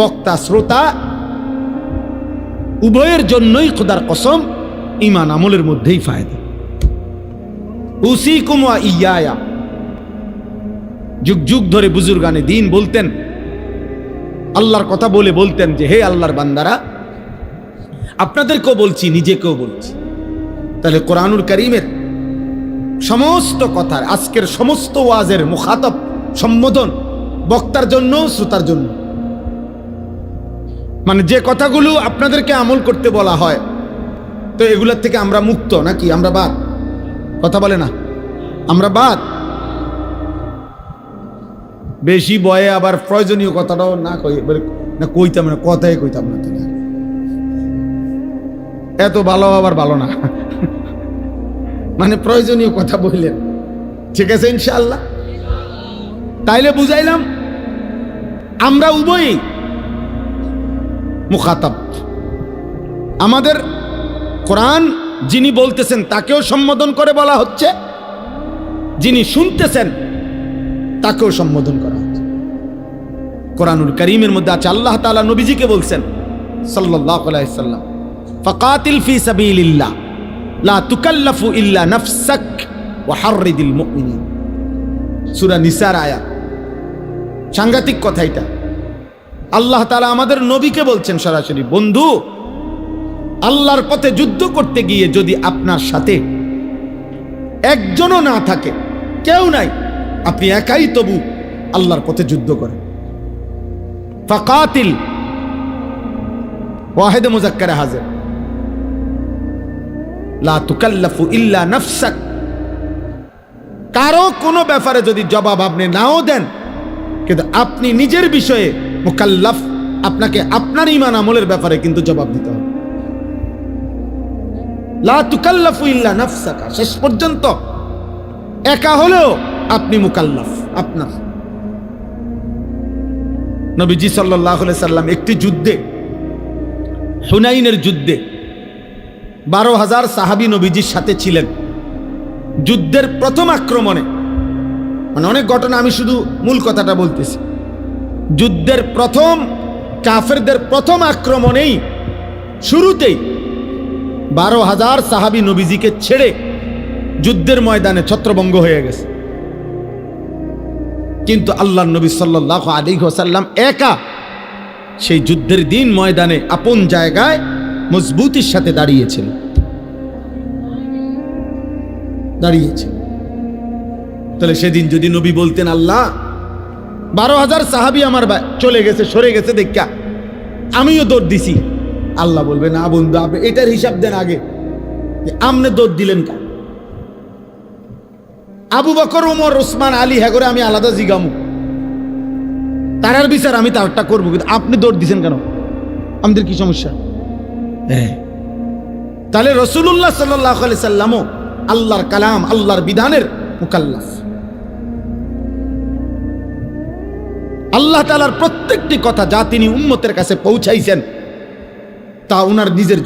বক্তা শ্রোতা উভয়ের জন্যই খোদার কসম ঈমান আমলের মধ্যেই ফায়দা। উসিকুম ওয়া ইয়া, যুগ যুগ ধরে বুজুর্গানে দ্বীন বলতেন, আল্লাহর কথা বলে বলতেন যে হে আল্লাহর বান্দারা, আপনাদেরকেও বলছি নিজেকেও বলছি। তাহলে কোরআনুল কারীমের সমস্ত কথার, আজকের সমস্ত ওয়াজের মুখাতব সম্বোধন বক্তার জন্য, শ্রোতার জন্য। মানে যে কথাগুলো আপনাদেরকে আমল করতে বলা হয়, তো এগুলোর থেকে আমরা মুক্ত নাকি আমরা বাদ? কথা বলে না, আমরা বাদ। বেশি বয়ে আবার প্রয়োজনীয় কথাটাও না কই, না কইতাম না, কথাই কইতাম না, এত ভালো আবার ভালো না, মানে প্রয়োজনীয় কথা বললেন, ঠিক আছে ইনশাআল্লাহ। তাইলে বুঝাইলাম আমরা উভয়ই মুখাতাব। আমাদের কোরআন যিনি বলতেছেন তাকেও সম্বোধন করে বলা হচ্ছে, যিনি শুনতেছেন তাকেও সম্বোধন করা হচ্ছে। কোরআনুল কারীমের মধ্যে আছে আল্লাহ তাআলা নবীজিকে বলছেন সাল্লাল্লাহু আলাইহি সাল্লাম, ফাকাতিল ফি সাবিলিল্লাহ লা তুকাল্লাফু ইল্লা নাফসাক ওয়া হাররিদিল মুমিনিন। সূরা নিসার আয়াত। সাংঘাতিক কথা এটা। আল্লাহ তাআলা আমাদের নবীকে বলছেন সরাসরি, বন্ধু আল্লাহর পথে যুদ্ধ করতে গিয়ে যদি আপনার সাথে একজনও না থাকে, কেউ নাই, আপনি একাই তবু আল্লাহর পথে যুদ্ধ করেন। ফাকাতিল ওয়াহিদ মুযাক্কারে হাজির, লা তুকাল্লাফু ইল্লা নাফসাক। কারো কোনো ব্যাপারে যদি জবাব আপনি নাও দেন, কিন্তু আপনি নিজের বিষয়ে মুকাল্লাফ, আপনাকে আপনার ঈমান আমলের ব্যাপারে কিন্তু জবাব দিতে হবে। লা তুকাল্লাফু ইল্লা নাফসাকা, শেষ পর্যন্ত একা হলেও আপনি মুকাল্লাফ। আপনার নবীজি সাল্লাল্লাহু আলাইহি সাল্লাম একটি যুদ্ধে, হুনাইনের যুদ্ধে 12,000 সাহাবী নবীজির সাথে ছিলেন। যুদ্ধের প্রথম আক্রমণে, মানে অনেক ঘটনা, আমি শুধু মূল কথাটা বলতেছি। যুদ্ধের প্রথম কাফেরদের প্রথম আক্রমণেই শুরুতেই 12,000 সাহাবী নবীজিকে ছেড়ে যুদ্ধের ময়দানে ছত্রভঙ্গ হয়ে গেছে। কিন্তু আল্লাহর নবী সাল্লাল্লাহু আলাইহি ওয়াসাল্লাম একা সেই যুদ্ধের দিন ময়দানে আপন জায়গায় মজবুতির সাথে দাঁড়িয়েছিল। তাহলে সেদিন যদি নবী বলতেন, আল্লাহ 12,000 সাহাবী আমার চলে গেছে, সরে গেছে দেখা আমিও দৌড় দিছি, আল্লাহ বলবে না বন্ধু, আপনি এটার হিসাব দেন আগে, আমনে দৌড় দিলেন কা? আবু বকর, ওমর, ওসমান, আলী, হ্যাঁ করে আমি আলাদা জিগামু, তারার বিচার আমি তারটা করবো, কিন্তু আপনি দৌড় দিছেন কেন? আমাদের কি সমস্যা? তাহলে রাসূলুল্লাহ সাল্লাল্লাহু আলাইহি সাল্লামও আল্লাহর কালাম, আল্লাহর বিধানের মুকাল্লাফ। আল্লাহ তাআলার প্রত্যেকটি কথা যা তিনি উম্মতের কাছে পৌঁছাইছেন তা উনার নিজের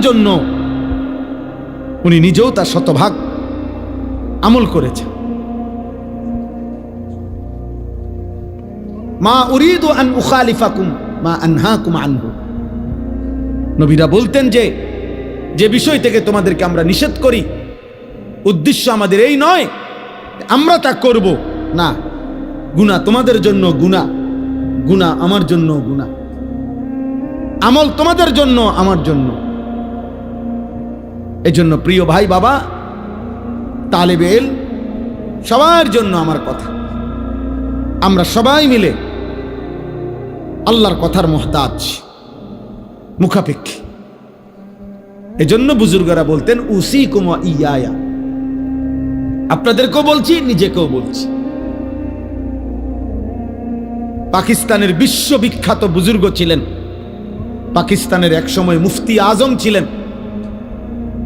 জন্য, উনি নিজেও তার শতভাগ আমল করেছেন। মা উরিদু আন উখালিফাকুম মা আনহাকুম আনহু। নবীরা বলতেন যে বিষয় থেকে তোমাদেরকে আমরা নিষেধ করি, উদ্দেশ্য আমাদের এই নয় আমরা তা করব না। গুনাহ তোমাদের জন্য গুনাহ, গুনাহ আমার জন্য গুনাহ, আমল তোমাদের জন্য আমার জন্য। এই জন্য প্রিয় ভাই, বাবা, তালেবে ইলম, সবার জন্য আমার কথা, আমরা সবাই মিলে আল্লাহর কথার মুহতাজ, মুখাপেক্ষী। এজন্য বুজুর্গরা বলতেন উসিকুম ওয়া ইয়া, আপনাদেরকেও বলছি নিজেকেও বলছি। পাকিস্তানের বিশ্ববিখ্যাত বুজুর্গ ছিলেন, পাকিস্তানের একসময় মুফতি আজম ছিলেন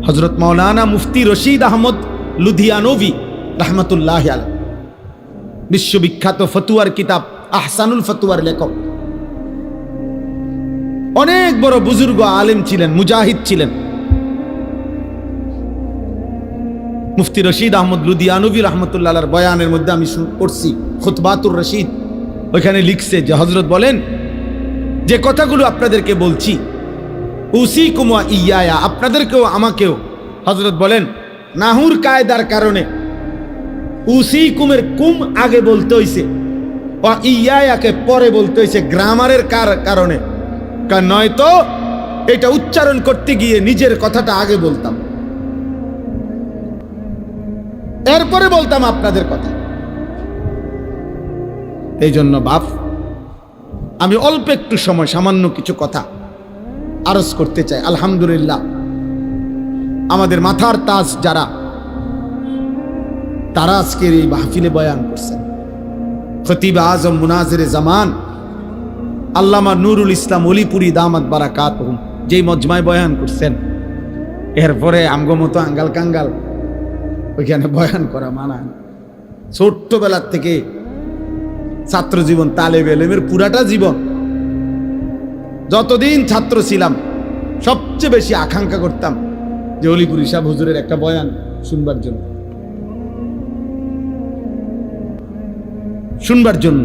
হযরত মাওলানা মুফতি রশিদ আহমদ লুধিয়ানভি রাহমাতুল্লাহি আলাইহি, বিশ্ববিখ্যাত ফতুয়ার কিতাব আহসানুল ফতুয়ার লেখক। অনেক বড় বুজুর্গ আলেম ছিলেন, মুজাহিদ ছিলেন। মুফতি রশিদ আহমদ লুধিয়ানবী রহমতুল্লাহর বয়ানের মধ্যে আমি পড়ছি খুতবাতুর রশিদ, ওইখানে লিখছে যে হযরত বলেন যে কথাগুলো আপনাদেরকে বলছি, উসিকুম ওয়া ইয়া, আপনাদেরকেও আমাকেও, হযরত বলেন নাহুর কায়দার কারণে উসিকুমের কুম আগে বলতে হইছে, ওয়া ইয়াকে পরে বলতে হইছে, গ্রামারের কারণে। কারণ নয়তো এটা উচ্চারণ করতে গিয়ে নিজের কথাটা আগে বলতাম, এরপরে বলতাম আপনাদের কথা। এই জন্য বাপ, আমি অল্প একটু সময় সামান্য কিছু কথা আরজ করতে চাই। আলহামদুলিল্লাহ, আমাদের মাথার তাজ যারা, তারা আজকের এই মাহফিলে বয়ান করছেন। খতিব আজম মুনাজিরে জামান আল্লামা নুরুল ইসলাম অলিপুরি দামাত বারাকাতুহুম যেই মজমায় বয়ান করছেন, এরপরে আমগো মতো আঙ্গাল কাঙ্গাল ওইখানে বয়ান করা মানায় না। ছোট্টবেলার থেকে ছাত্র জীবন, তালেব ইলমের পুরাটা জীবন, যতদিন ছাত্র ছিলাম সবচেয়ে বেশি আকাঙ্ক্ষা করতাম যে অলিপুরি সাহেব হুজুরের একটা বয়ান শুনবার জন্য।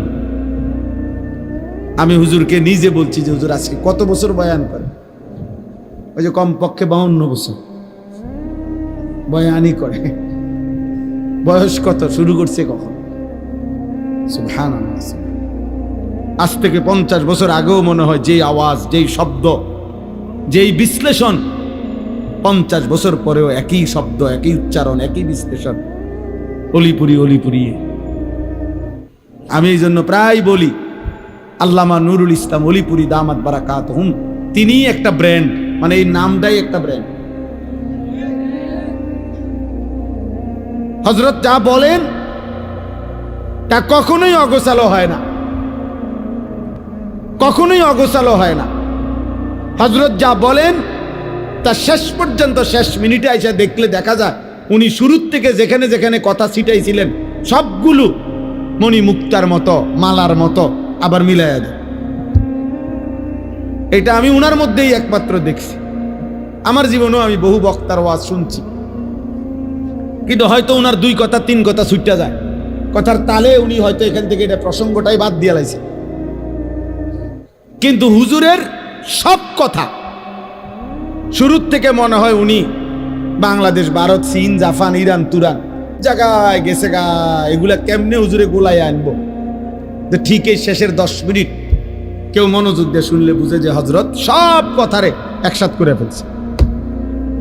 আমি হুজুরকে নিজে বলছি যে হুজুর আজকে কত বছর বয়ান করে? ওই যে কমপক্ষে 52 বছর বয়ানই করে। বয়স কত, শুরু করছে কখন? সুবহানাল্লাহ। আজ থেকে 50 বছর আগেও মনে হয় যেই আওয়াজ, যেই শব্দ, যেই বিশ্লেষণ, 50 বছর পরেও একই শব্দ, একই উচ্চারণ, একই বিশ্লেষণ, অলিপুরি। আমি এই জন্য প্রায় বলি আল্লামা নুরুল ইসলাম অলিপুরি দামাত বারাকাতুহুম তিনিই একটা ব্র্যান্ড, মানে এই নামটাই একটা ব্র্যান্ড। হযরত যা বলেন তা কখনোই অগোছালো হয় না, কখনোই অগোছালো হয় না। হযরত যা বলেন তা শেষ পর্যন্ত, শেষ মিনিটে এসে দেখলে দেখা যায় উনি শুরুর থেকে যেখানে যেখানে কথা ছিটাইছিলেন সবগুলো মণি মুক্তার মতো, মালার মতো আবার মিলাইয়া দেয়। এটা আমি উনার মধ্যেই একমাত্র দেখছি। আমার জীবনেও আমি বহু বক্তার ওয়াজ শুনছি, কিন্তু হয়তো উনার 2 কথা 3 কথা ছুটে যায়, কথার তালে উনি হয়তো এখান থেকে এটা প্রসঙ্গটাই বাদ দিয়ে লাইছে। কিন্তু হুজুরের সব কথা শুরুর থেকে মনে হয় উনি বাংলাদেশ, ভারত, চীন, জাপান, ইরান, তুরান জায়গায় গেছে গা, এগুলা কেমনে হুজুরে গোলায় আনবো। তো ঠিক এই শেষের 10 মিনিট কেউ মনোযোগ দিয়ে শুনলে বুঝে যে হযরত সব কথারে একসাথ করে ফেলছে।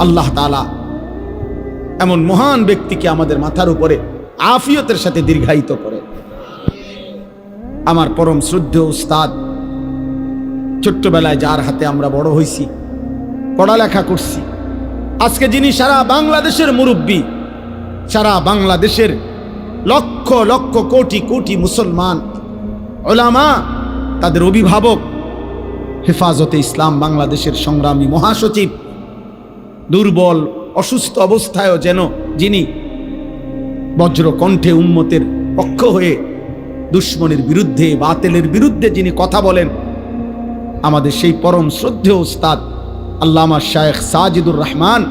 আল্লাহ তাআলা এমন মহান ব্যক্তিকে আমাদের মাথার উপরে আফিয়তের সাথে দীর্ঘায়িত করে। আমার পরম শ্রদ্ধেয় উস্তাদ, ছোট্টবেলায় যার হাতে আমরা বড় হইছি, পড়ালেখা করছি, আজকে যিনি সারা বাংলাদেশের মুরব্বী, সারা বাংলাদেশের লক্ষ লক্ষ কোটি কোটি মুসলমান উলামা, তাদের অভিভাবক, হেফাজতে ইসলাম বাংলাদেশের সংগ্রামী মহাসচিব, দুর্বল অসুস্থ অবস্থায়ও যেন যিনি বজ্র কণ্ঠে উম্মতের পক্ষ হয়ে দুশ্মনের বিরুদ্ধে, বাতিলের বিরুদ্ধে যিনি কথা বলেন, আমাদের সেই পরম শ্রদ্ধেয় উস্তাদ আল্লামা শায়েখ সাজিদুর রহমান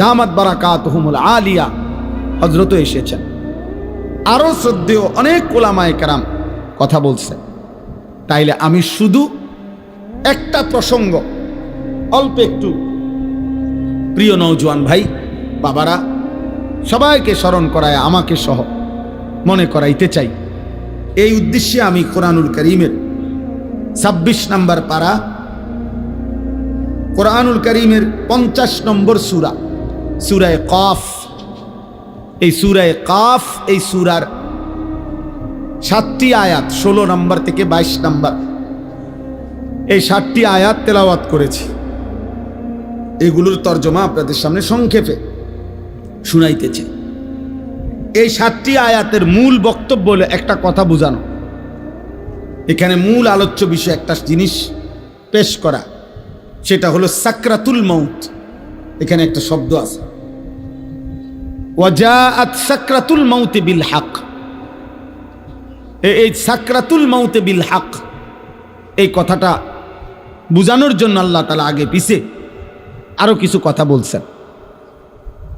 দামাত বারাকাতুহুমুল আলিয়া হযরত এসেছেন। আরো শ্রদ্ধেয় অনেক উলামায়ে কেরাম কথা বলছেন। তাইলে আমি শুধু একটা প্রসঙ্গ অল্প একটু প্রিয় নওজোয়ান ভাই বাবারা সবাইকে স্মরণ করায়, আমাকে সহ মনে করাইতে চাই। এই উদ্দেশ্যে আমি কোরআনুল কারীমের 26 নম্বর পারা, কোরআনুল কারীমের 50 নম্বর সূরা, সূরা কাফ, এই সূরা কাফ, এই সূরার 7টি আয়াত 16 নম্বর থেকে 22 নম্বর, এই 7টি আয়াত তেলাওয়াত করেছি। এগুলোর তর্জমা আপনাদের সামনে সংক্ষেপে শুনাইতেছে। এই 7টি আয়াতের মূল বক্তব্য হলো একটা কথা বোঝানো, এখানে মূল আলোচ্য বিষয় একটা জিনিস পেশ করা, সেটা হলো সাকরাতুল মাউত। এখানে একটা শব্দ আছে, ওয়াজাআত সাকরাতুল মাউত বিল হক। এই সাকরাতুল মাউত বিল হক, এই কথাটা বোঝানোর জন্য আল্লাহ তাআলা আগে পিছে আরো কিছু কথা বলছেন।